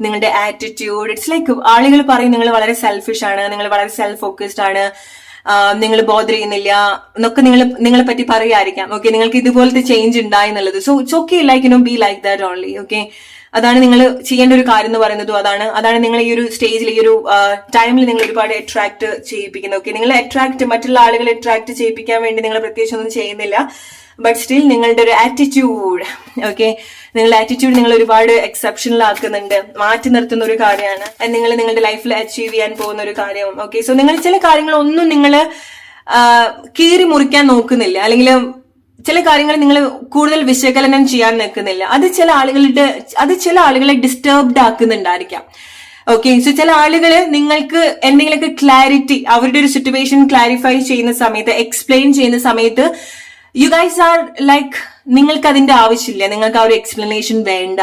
നിങ്ങളുടെ ആറ്റിറ്റ്യൂഡ്. ഇറ്റ്സ് ലൈക്ക് ആളുകൾ പറയും നിങ്ങൾ വളരെ സെൽഫിഷ് ആണ്, നിങ്ങൾ വളരെ സെൽഫ് ഫോക്കസ്ഡ് ആണ്, നിങ്ങൾ ബോധർ ചെയ്യുന്നില്ല എന്നൊക്കെ നിങ്ങളെ പറ്റി പറയായിരിക്കാം. ഓക്കെ, നിങ്ങൾക്ക് ഇതുപോലത്തെ ചേഞ്ച് ഉണ്ടായി എന്നുള്ളത്. So it's okay, like be like that only. Okay, അതാണ് നിങ്ങൾ ചെയ്യേണ്ട ഒരു കാര്യം എന്ന് പറയുന്നതും അതാണ് നിങ്ങൾ ഈ ഒരു സ്റ്റേജിൽ, ഈ ഒരു ടൈമിൽ നിങ്ങൾ ഒരുപാട് അട്രാക്ട് ചെയ്യിപ്പിക്കുന്നത്. ഓക്കെ, നിങ്ങൾ മറ്റുള്ള ആളുകളെ അട്രാക്ട് ചെയ്യിപ്പിക്കാൻ വേണ്ടി നിങ്ങൾ പ്രത്യേകിച്ച് ഒന്നും ചെയ്യുന്നില്ല. ബട്ട് സ്റ്റിൽ നിങ്ങളുടെ ഒരു ആറ്റിറ്റ്യൂഡ്, ഓക്കെ, നിങ്ങളുടെ ആറ്റിറ്റ്യൂഡ് നിങ്ങൾ ഒരുപാട് എക്സെപ്ഷണൽ ആക്കുന്നുണ്ട്, മാറ്റി നിർത്തുന്ന ഒരു കാര്യമാണ്. നിങ്ങൾ നിങ്ങളുടെ ലൈഫിൽ അച്ചീവ് ചെയ്യാൻ പോകുന്ന ഒരു കാര്യം. ഓക്കെ, സോ നിങ്ങൾ ചില കാര്യങ്ങളൊന്നും നിങ്ങൾ കീറി മുറിക്കാൻ നോക്കുന്നില്ല, അല്ലെങ്കിൽ ചില കാര്യങ്ങൾ നിങ്ങൾ കൂടുതൽ വിശകലനം ചെയ്യാൻ നിൽക്കുന്നില്ല. അത് ചില ആളുകളെ ഡിസ്റ്റർബ്ഡ് ആക്കുന്നുണ്ടായിരിക്കാം. ഓക്കെ, സോ ചില ആളുകള് നിങ്ങൾക്ക് എന്തെങ്കിലുമൊക്കെ ക്ലാരിറ്റി, അവരുടെ ഒരു സിറ്റുവേഷൻ ക്ലാരിഫൈ ചെയ്യുന്ന സമയത്ത്, എക്സ്പ്ലെയിൻ ചെയ്യുന്ന സമയത്ത് യു ഗൈസ് ആർ ലൈക്ക് നിങ്ങൾക്ക് അതിന്റെ ആവശ്യമില്ല, നിങ്ങൾക്ക് ആ ഒരു എക്സ്പ്ലനേഷൻ വേണ്ട,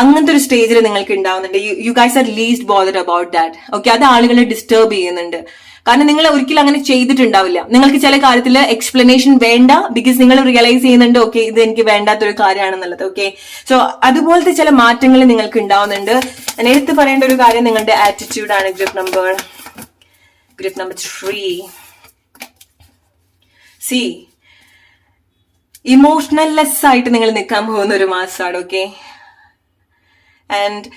അങ്ങനത്തെ ഒരു സ്റ്റേജിൽ നിങ്ങൾക്ക് ഉണ്ടാവുന്നുണ്ട്. You guys are least bothered about that. Okay, അത് ആളുകളെ ഡിസ്റ്റർബ് ചെയ്യുന്നുണ്ട്. കാരണം നിങ്ങൾ ഒരിക്കലും അങ്ങനെ ചെയ്തിട്ടുണ്ടാവില്ല. നിങ്ങൾക്ക് ചില കാര്യത്തിൽ എക്സ്പ്ലനേഷൻ വേണ്ട, ബിക്കോസ് നിങ്ങൾ റിയലൈസ് ചെയ്യുന്നുണ്ട് ഓക്കെ ഇത് എനിക്ക് വേണ്ടാത്തൊരു കാര്യമാണെന്നുള്ളത്. ഓക്കെ, സോ അതുപോലത്തെ ചില മാറ്റങ്ങൾ നിങ്ങൾക്ക് ഉണ്ടാവുന്നുണ്ട്. ഞാൻ എടുത്ത് പറയേണ്ട ഒരു കാര്യം നിങ്ങളുടെ ആറ്റിറ്റ്യൂഡാണ്. Group number 3. സി ഇമോഷണൽലെസ് ആയിട്ട് നിങ്ങൾ നിൽക്കാൻ പോകുന്ന ഒരു മാസമാണ്. ഓക്കെ, ആൻഡ്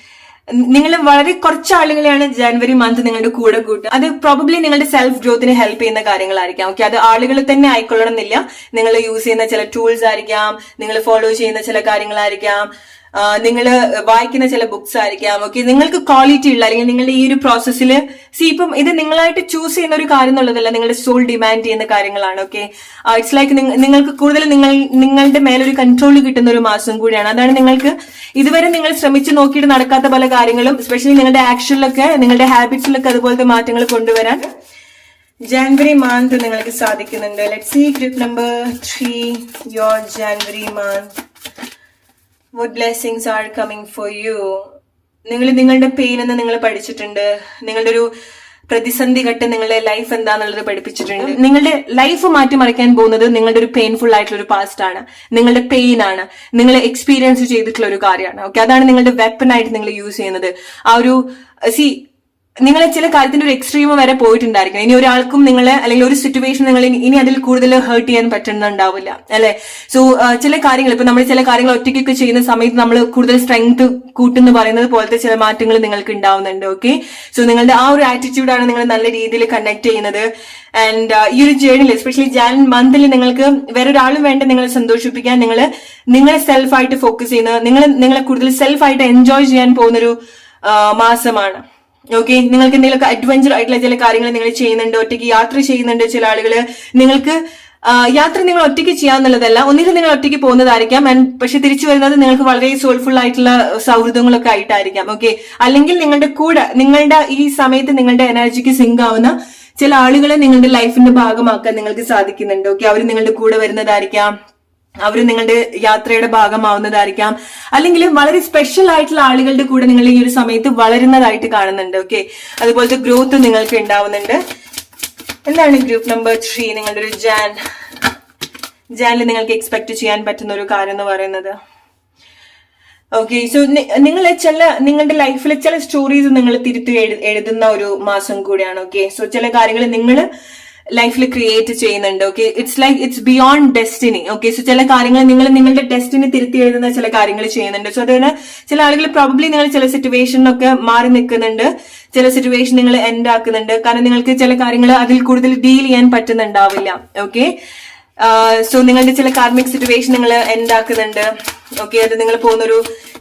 നിങ്ങൾ വളരെ കുറച്ച് ആളുകളെയാണ് ജനുവരി മന്ത് നിങ്ങളുടെ കൂടെ കൂട്ടുക. അത് പ്രോബബ്ലി നിങ്ങളുടെ സെൽഫ് ഗ്രോത്തിന് ഹെൽപ്പ് ചെയ്യുന്ന കാര്യങ്ങളായിരിക്കാം. ഓക്കെ, അത് ആളുകൾ തന്നെ ആയിക്കൊള്ളണമെന്നില്ല. നിങ്ങൾ യൂസ് ചെയ്യുന്ന ചില ടൂൾസ് ആയിരിക്കാം, നിങ്ങൾ ഫോളോ ചെയ്യുന്ന ചില കാര്യങ്ങളായിരിക്കാം. നിങ്ങൾ വായിക്കുന്ന ചില ബുക്സ് ആയിരിക്കാം. ഓക്കെ, നിങ്ങൾക്ക് ക്വാളിറ്റി ഉള്ള അല്ലെങ്കിൽ നിങ്ങളുടെ ഈ ഒരു പ്രോസസ്സിൽ ഇപ്പം ഇത് നിങ്ങളായിട്ട് ചൂസ് ചെയ്യുന്ന ഒരു കാര്യം എന്നുള്ളതല്ല, നിങ്ങളുടെ സോൾ ഡിമാൻഡ് ചെയ്യുന്ന കാര്യങ്ങളാണ്. ഓക്കെ, ഇറ്റ്സ് ലൈക്ക് നിങ്ങൾക്ക് കൂടുതൽ നിങ്ങളുടെ മേലൊരു കൺട്രോൾ കിട്ടുന്ന ഒരു മാസം കൂടിയാണ്. അതാണ് നിങ്ങൾക്ക് ഇതുവരെ നിങ്ങൾ ശ്രമിച്ചു നോക്കിയിട്ട് നടക്കാത്ത പല കാര്യങ്ങളും എസ്പെഷ്യലി നിങ്ങളുടെ ആക്ഷനിലൊക്കെ നിങ്ങളുടെ ഹാബിറ്റ്സിലൊക്കെ അതുപോലത്തെ മാറ്റങ്ങൾ കൊണ്ടുവരാൻ ജാനുവരി മന്ത് നിങ്ങൾക്ക് സാധിക്കുന്നുണ്ട്. Let's see group number 3 your January month. What blessings are coming for you? നിങ്ങളുടെ പെയിൻ എന്ന് നിങ്ങൾ പഠിച്ചിട്ടുണ്ട്. നിങ്ങളുടെ ഒരു പ്രതിസന്ധി ഘട്ടം നിങ്ങളുടെ ലൈഫ് എന്താന്നുള്ളത് പഠിപ്പിച്ചിട്ടുണ്ട്. നിങ്ങളുടെ ലൈഫ് മാറ്റിമറിക്കാൻ പോകുന്നത് നിങ്ങളുടെ ഒരു പെയിൻഫുൾ ആയിട്ടുള്ള ഒരു പാസ്റ്റ് ആണ്. നിങ്ങളുടെ പെയിൻ ആണ്, നിങ്ങൾ എക്സ്പീരിയൻസ് ചെയ്തിട്ടുള്ള ഒരു കാര്യമാണ്. ഓക്കെ, അതാണ് നിങ്ങളുടെ വെപ്പൺ ആയിട്ട് നിങ്ങൾ യൂസ് ചെയ്യുന്നത്. ആ ഒരു നിങ്ങൾ ചില കാര്യത്തിന്റെ ഒരു എക്സ്ട്രീം വരെ പോയിട്ടുണ്ടായിരിക്കണം. ഇനി ഒരാൾക്കും നിങ്ങളെ അല്ലെങ്കിൽ ഒരു സിറ്റുവേഷൻ നിങ്ങൾ ഇനി അതിൽ കൂടുതൽ ഹേർട്ട് ചെയ്യാൻ പറ്റുന്നുണ്ടാവില്ല, അല്ലെ? സോ ചില കാര്യങ്ങൾ ഇപ്പൊ നമ്മൾ ചില കാര്യങ്ങൾ ഒറ്റയ്ക്കൊക്കെ ചെയ്യുന്ന സമയത്ത് നമ്മൾ കൂടുതൽ സ്ട്രെങ്ത് കൂട്ടെന്ന് പറയുന്നത് പോലത്തെ ചില മാറ്റങ്ങൾ നിങ്ങൾക്ക് ഉണ്ടാവുന്നുണ്ട്. ഓക്കെ, സോ നിങ്ങളുടെ ആ ഒരു ആറ്റിറ്റ്യൂഡാണ് നിങ്ങൾ നല്ല രീതിയിൽ കണക്ട് ചെയ്യുന്നത്. ആൻഡ് ഈ ഒരു ജേർണിയിൽ എസ്പെഷ്യലി ജാൻ മന്തിൽ നിങ്ങൾക്ക് വേറൊരാളും വേണ്ട നിങ്ങളെ സന്തോഷിപ്പിക്കാൻ നിങ്ങളെ സെൽഫായിട്ട് ഫോക്കസ് ചെയ്യുന്ന നിങ്ങളെ കൂടുതൽ സെൽഫായിട്ട് എൻജോയ് ചെയ്യാൻ പോകുന്നൊരു മാസമാണ്. ഓക്കെ, നിങ്ങൾക്ക് എന്തെങ്കിലുമൊക്കെ അഡ്വഞ്ചർ ആയിട്ടുള്ള ചില കാര്യങ്ങൾ നിങ്ങൾ ചെയ്യുന്നുണ്ട്, ഒറ്റയ്ക്ക് യാത്ര ചെയ്യുന്നുണ്ട്. ചില ആളുകള് നിങ്ങൾക്ക് യാത്ര നിങ്ങൾ ഒറ്റയ്ക്ക് ചെയ്യാന്നുള്ളതല്ല, ഒന്നിലും നിങ്ങൾ ഒറ്റയ്ക്ക് പോകുന്നതായിരിക്കാം, പക്ഷെ തിരിച്ചു വരുന്നത് നിങ്ങൾക്ക് വളരെ സോൾഫുൾ ആയിട്ടുള്ള സൗഹൃദങ്ങളൊക്കെ ആയിട്ടായിരിക്കാം. ഓക്കെ, അല്ലെങ്കിൽ നിങ്ങളുടെ കൂടെ നിങ്ങളുടെ ഈ സമയത്ത് നിങ്ങളുടെ എനർജിക്ക് സിങ്ക് ആവുന്ന ചില ആളുകളെ നിങ്ങളുടെ ലൈഫിന്റെ ഭാഗമാക്കാൻ നിങ്ങൾക്ക് സാധിക്കുന്നുണ്ട്. ഓക്കെ, അവർ നിങ്ങളുടെ കൂടെ വരുന്നതായിരിക്കാം, അവർ നിങ്ങളുടെ യാത്രയുടെ ഭാഗമാവുന്നതായിരിക്കാം, അല്ലെങ്കിൽ വളരെ സ്പെഷ്യൽ ആയിട്ടുള്ള ആളുകളുടെ കൂടെ നിങ്ങൾ ഈ ഒരു സമയത്ത് വളരുന്നതായിട്ട് കാണുന്നുണ്ട്. ഓക്കെ, അതുപോലത്തെ ഗ്രോത്ത് നിങ്ങൾക്ക് ഉണ്ടാവുന്നുണ്ട്. എന്താണ് ഗ്രൂപ്പ് നമ്പർ 3 നിങ്ങളുടെ ഒരു ജാനിൽ നിങ്ങൾക്ക് എക്സ്പെക്ട് ചെയ്യാൻ പറ്റുന്ന ഒരു കാര്യം എന്ന് പറയുന്നത്? ഓക്കെ, സോ നിങ്ങളുടെ ലൈഫിലെ ചില സ്റ്റോറീസ് നിങ്ങൾ തിരുത്തി എഴുതുന്ന ഒരു മാസം കൂടിയാണ്. ഓക്കെ, സോ ചില കാര്യങ്ങൾ നിങ്ങൾ ലൈഫിൽ ക്രിയേറ്റ് ചെയ്യുന്നുണ്ട്. Okay, it's beyond destiny. Okay, so ചില കാര്യങ്ങൾ നിങ്ങളുടെ ഡെസ്റ്റിനി തിരുത്തി എഴുതുന്ന ചില കാര്യങ്ങൾ ചെയ്യുന്നുണ്ട്. സോ അതുകൊണ്ട് ചില ആളുകൾ പ്രോബബ്ലി നിങ്ങൾ ചില സിറ്റുവേഷനൊക്കെ മാറി നിൽക്കുന്നുണ്ട്, ചില സിറ്റുവേഷൻ നിങ്ങൾ എൻഡ് ആക്കുന്നുണ്ട്. കാരണം നിങ്ങൾക്ക് ചില കാര്യങ്ങൾ അതിൽ കൂടുതൽ ഡീൽ ചെയ്യാൻ പറ്റുന്നുണ്ടാവില്ല. ഓക്കെ, സോ നിങ്ങളുടെ ചില കാർമിക് സിറ്റുവേഷൻ നിങ്ങൾ എൻഡ് ആക്കുന്നുണ്ട്. ഓക്കെ, അത് നിങ്ങൾ പോകുന്നൊരു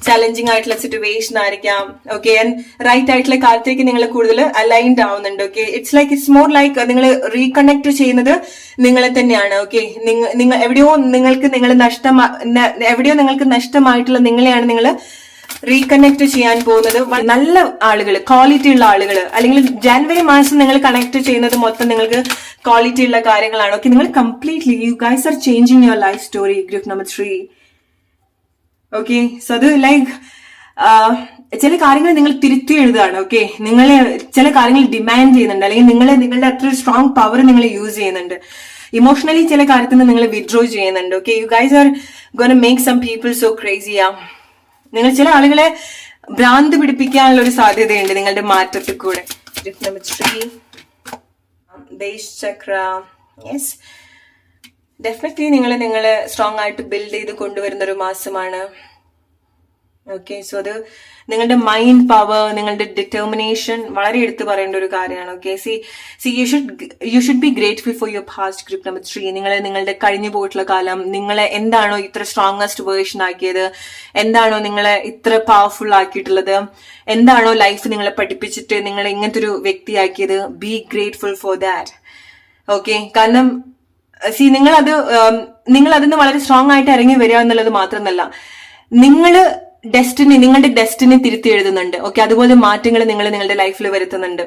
ചലഞ്ചിങ് ആയിട്ടുള്ള സിറ്റുവേഷൻ ആയിരിക്കാം. ഓക്കെ, ആൻഡ് റൈറ്റ് ആയിട്ടുള്ള കാലത്തേക്ക് നിങ്ങൾ കൂടുതൽ അലൈൻഡ് ആവുന്നുണ്ട്. ഓക്കെ, ഇറ്റ്സ് മോർ ലൈക്ക് നിങ്ങൾ റീകണക്ട് ചെയ്യുന്നത് നിങ്ങളെ തന്നെയാണ്. ഓക്കെ, എവിടെയോ നിങ്ങൾക്ക് നഷ്ടമായിട്ടുള്ള നിങ്ങളെയാണ് നിങ്ങൾ റീകണക്ട് ചെയ്യാൻ പോകുന്നത്. നല്ല ആളുകൾ, ക്വാളിറ്റി ഉള്ള ആളുകൾ, അല്ലെങ്കിൽ ജാനുവരി മാസം നിങ്ങൾ കണക്ട് ചെയ്യുന്നത് മൊത്തം നിങ്ങൾക്ക് ക്വാളിറ്റി ഉള്ള കാര്യങ്ങളാണ്. ഓക്കെ, നിങ്ങൾ completely you guys R changing your life story. Group number 3. Okay, so അത് ലൈക്ക് ചില കാര്യങ്ങൾ നിങ്ങൾ തിരുത്തി എഴുതുകയാണ്. ഓക്കെ, നിങ്ങളെ ചില കാര്യങ്ങൾ ഡിമാൻഡ് ചെയ്യുന്നുണ്ട്, അല്ലെങ്കിൽ നിങ്ങളുടെ അത്ര സ്ട്രോങ് പവർ നിങ്ങൾ യൂസ് ചെയ്യുന്നുണ്ട്. ഇമോഷണലി ചില കാര്യത്തിൽ നിന്ന് നിങ്ങൾ വിഡ്രോ ചെയ്യുന്നുണ്ട്. Okay, you guys are gonna make some people so crazy. നിങ്ങൾ ചില ആളുകളെ ഭ്രാന്ത് പിടിപ്പിക്കാനുള്ള ഒരു സാധ്യതയുണ്ട് നിങ്ങളുടെ മാറ്റത്തിൽ കൂടെ. ഗ്രൂപ്പ് നമ്പർ 3 ദേശ് ചക്ര. യെസ്, ഡെഫിനറ്റ്ലി നിങ്ങളെ സ്ട്രോങ് ആയിട്ട് ബിൽഡ് ചെയ്ത് കൊണ്ടുവരുന്ന ഒരു മാസമാണ്. ഓക്കെ, സോ അത് നിങ്ങളുടെ മൈൻഡ് പവർ, നിങ്ങളുടെ ഡിറ്റർമിനേഷൻ വളരെ എടുത്തു പറയേണ്ട ഒരു കാര്യമാണ്. Okay, you should be grateful for your past. Group number 3 നിങ്ങളുടെ കഴിഞ്ഞു പോയിട്ടുള്ള കാലം നിങ്ങളെ എന്താണോ ഇത്ര സ്ട്രോങ്ങസ്റ്റ് വേർഷൻ ആക്കിയത്, എന്താണോ നിങ്ങളെ ഇത്ര പവർഫുൾ ആക്കിയിട്ടുള്ളത്, എന്താണോ ലൈഫ് നിങ്ങളെ പഠിപ്പിച്ചിട്ട് നിങ്ങളെ ഇങ്ങനത്തെ ഒരു വ്യക്തിയാക്കിയത്, be grateful for that. Okay, കാരണം നിങ്ങൾ അതിന് വളരെ സ്ട്രോങ് ആയിട്ട് ഇറങ്ങി വരിക എന്നുള്ളത് മാത്രമല്ല, നിങ്ങളുടെ ഡെസ്റ്റിനി തിരുത്തി എഴുതുന്നുണ്ട്. ഓക്കെ, അതുപോലെ മാറ്റങ്ങൾ നിങ്ങളുടെ ലൈഫിൽ വരുത്തുന്നുണ്ട്.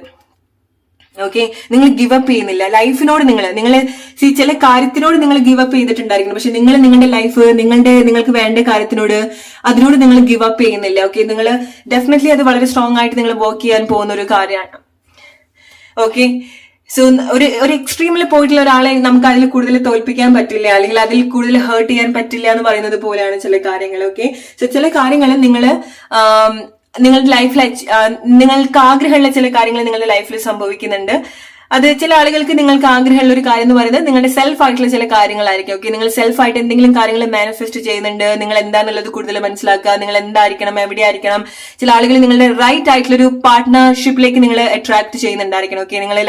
ഓക്കെ, നിങ്ങൾ ഗിവ് അപ്പ് ചെയ്യുന്നില്ല ലൈഫിനോട്. നിങ്ങൾ ചില കാര്യത്തിനോട് നിങ്ങൾ ഗിവ് അപ്പ് ചെയ്തിട്ടുണ്ടായിരിക്കണം, പക്ഷെ നിങ്ങളുടെ ലൈഫ് നിങ്ങൾക്ക് വേണ്ട കാര്യത്തിനോട് അതിനോട് നിങ്ങൾ ഗിവ് അപ്പ് ചെയ്യുന്നില്ല. ഓക്കെ, നിങ്ങൾ ഡെഫിനറ്റ്ലി അത് വളരെ സ്ട്രോങ് ആയിട്ട് നിങ്ങൾ വർക്ക് ചെയ്യാൻ പോകുന്ന ഒരു കാര്യമാണ്. ഓക്കെ, സോ ഒരു എക്സ്ട്രീമിൽ പോയിട്ടുള്ള ഒരാളെ നമുക്ക് അതിൽ കൂടുതൽ തോൽപ്പിക്കാൻ പറ്റില്ല, അല്ലെങ്കിൽ അതിൽ കൂടുതൽ ഹേർട്ട് ചെയ്യാൻ പറ്റില്ല എന്ന് പറയുന്നത് പോലെയാണ് ചില കാര്യങ്ങൾ. ഓക്കെ, സോ ചില കാര്യങ്ങൾ നിങ്ങളുടെ ലൈഫിൽ നിങ്ങൾക്ക് ആഗ്രഹമുള്ള ചില കാര്യങ്ങൾ നിങ്ങളുടെ ലൈഫിൽ സംഭവിക്കുന്നുണ്ട്. അത് ചില ആളുകൾക്ക് നിങ്ങൾക്ക് ആഗ്രഹമുള്ള ഒരു കാര്യം എന്ന് പറയുന്നത് നിങ്ങളുടെ സെൽഫ് ആയിട്ടുള്ള ചില കാര്യങ്ങളായിരിക്കും. ഓക്കെ, നിങ്ങൾ സെൽഫ് ആയിട്ട് എന്തെങ്കിലും കാര്യങ്ങൾ മാനിഫെസ്റ്റ് ചെയ്യുന്നുണ്ട്, നിങ്ങൾ എന്താന്നുള്ളത് കൂടുതൽ മനസ്സിലാക്കുക, നിങ്ങൾ എന്തായിരിക്കണം, എവിടെ ആയിരിക്കണം. ചില ആളുകൾ നിങ്ങളുടെ റൈറ്റ് ആയിട്ടുള്ള ഒരു പാർട്ട്ണർഷിപ്പിലേക്ക് നിങ്ങൾ അട്രാക്ട് ചെയ്യുന്നുണ്ടായിരിക്കണം. ഓക്കെ, നിങ്ങളെ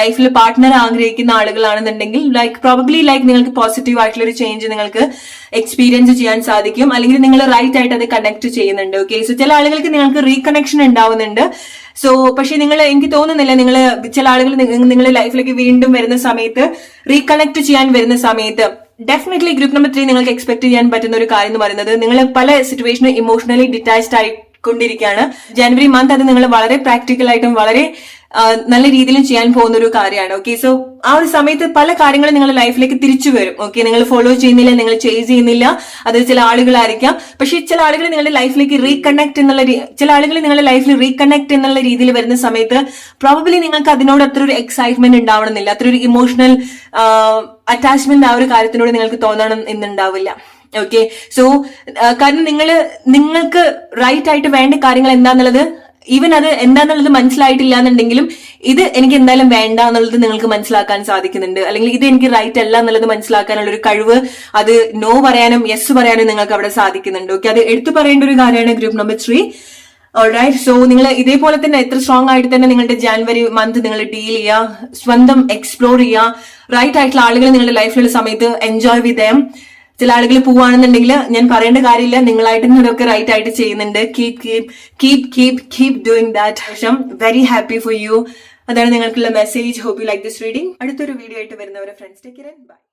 ലൈഫിൽ പാർട്ട്ണർ ആഗ്രഹിക്കുന്ന ആളുകളാണെന്നുണ്ടെങ്കിൽ പ്രോബബ്ലി നിങ്ങൾക്ക് പോസിറ്റീവ് ആയിട്ടുള്ള ഒരു ചേഞ്ച് നിങ്ങൾക്ക് എക്സ്പീരിയൻസ് ചെയ്യാൻ സാധിക്കും, അല്ലെങ്കിൽ നിങ്ങൾ റൈറ്റ് ആയിട്ട് അത് കണക്ട് ചെയ്യുന്നുണ്ട്. ഓക്കെ, സോ ചില ആളുകൾക്ക് നിങ്ങൾക്ക് റീകണക്ഷൻ ഉണ്ടാവുന്നുണ്ട്. സോ പക്ഷെ എനിക്ക് തോന്നുന്നില്ല നിങ്ങൾ ചില ആളുകൾ നിങ്ങളുടെ ലൈഫിലേക്ക് വീണ്ടും വരുന്ന സമയത്ത് റീകണക്ട് ചെയ്യാൻ വരുന്ന സമയത്ത് ഡെഫിനറ്റ്ലി ഗ്രൂപ്പ് നമ്പർ 3 നിങ്ങൾക്ക് എക്സ്പെക്ട് ചെയ്യാൻ പറ്റുന്ന ഒരു കാര്യം എന്ന് പറയുന്നത് നിങ്ങൾ പല സിറ്റുവേഷനും ഇമോഷണലി ഡിറ്റാച്ച്ഡ് ആയിക്കൊണ്ടിരിക്കുകയാണ്. ജനുവരി മന്ത് അത് നിങ്ങൾ വളരെ പ്രാക്ടിക്കൽ ആയിട്ടും വളരെ നല്ല രീതിയിലും ചെയ്യാൻ പോകുന്ന ഒരു കാര്യമാണ്. ഓക്കെ, സോ ആ ഒരു സമയത്ത് പല കാര്യങ്ങളും നിങ്ങളുടെ ലൈഫിലേക്ക് തിരിച്ചു വരും. ഓക്കെ, നിങ്ങൾ ഫോളോ ചെയ്യുന്നില്ല, നിങ്ങൾ ചേസ് ചെയ്യുന്നില്ല, അത് ചില ആളുകളായിരിക്കാം. പക്ഷെ ചില ആളുകൾ നിങ്ങളുടെ ലൈഫിലേക്ക് ചില ആളുകൾ നിങ്ങളുടെ ലൈഫിൽ റീകണക്ട് എന്നുള്ള രീതിയിൽ വരുന്ന സമയത്ത് പ്രോബബ്ലി നിങ്ങൾക്ക് അതിനോട് അത്ര ഒരു എക്സൈറ്റ്മെന്റ് ഉണ്ടാവണമെന്നില്ല, അത്ര ഒരു ഇമോഷണൽ അറ്റാച്ച്മെന്റ് ആ ഒരു കാര്യത്തിനോട് നിങ്ങൾക്ക് തോന്നണം എന്നുണ്ടാവില്ല. ഓക്കെ, സോ കാരണം നിങ്ങൾക്ക് റൈറ്റ് ആയിട്ട് വേണ്ട കാര്യങ്ങൾ എന്താന്നുള്ളത് ഈവൻ അത് എന്താന്നുള്ളത് മനസ്സിലായിട്ടില്ല എന്നുണ്ടെങ്കിലും ഇത് എനിക്ക് എന്തായാലും വേണ്ട എന്നുള്ളത് നിങ്ങൾക്ക് മനസ്സിലാക്കാൻ സാധിക്കുന്നുണ്ട്, അല്ലെങ്കിൽ ഇത് എനിക്ക് റൈറ്റ് അല്ല എന്നുള്ളത് മനസ്സിലാക്കാനുള്ള ഒരു കഴിവ്, അത് നോ പറയാനും യെസ് പറയാനും നിങ്ങൾക്ക് അവിടെ സാധിക്കുന്നുണ്ട്. ഓക്കെ, അത് എടുത്തു പറയേണ്ട ഒരു കാര്യമാണ് ഗ്രൂപ്പ് നമ്പർ 3. ഓൾറൈറ്റ്, സോ നിങ്ങൾ ഇതേപോലെ തന്നെ എത്ര സ്ട്രോങ് ആയിട്ട് തന്നെ നിങ്ങളുടെ ജാനുവരി മന്ത് നിങ്ങൾ ഡീൽ ചെയ്യുക, സ്വന്തം എക്സ്പ്ലോർ ചെയ്യുക, റൈറ്റ് ആയിട്ടുള്ള ആളുകൾ നിങ്ങളുടെ ലൈഫിലുള്ള സമയത്ത് എൻജോയ് വിത്ത് ദം. ചില ആളുകൾ പോവാണെന്നുണ്ടെങ്കിൽ ഞാൻ പറയേണ്ട കാര്യമില്ല, നിങ്ങളായിട്ട് ഇതൊക്കെ റൈറ്റ് ആയിട്ട് ചെയ്യുന്നുണ്ട്. Keep doing that. Very happy for you. അതാണ് നിങ്ങൾക്കുള്ള message. Hope you like this reading. അടുത്തൊരു വീഡിയോ ആയിട്ട് വരുന്നവരെ ഫ്രണ്ട്സ്, ടേക്ക് കെയർ, ബൈ.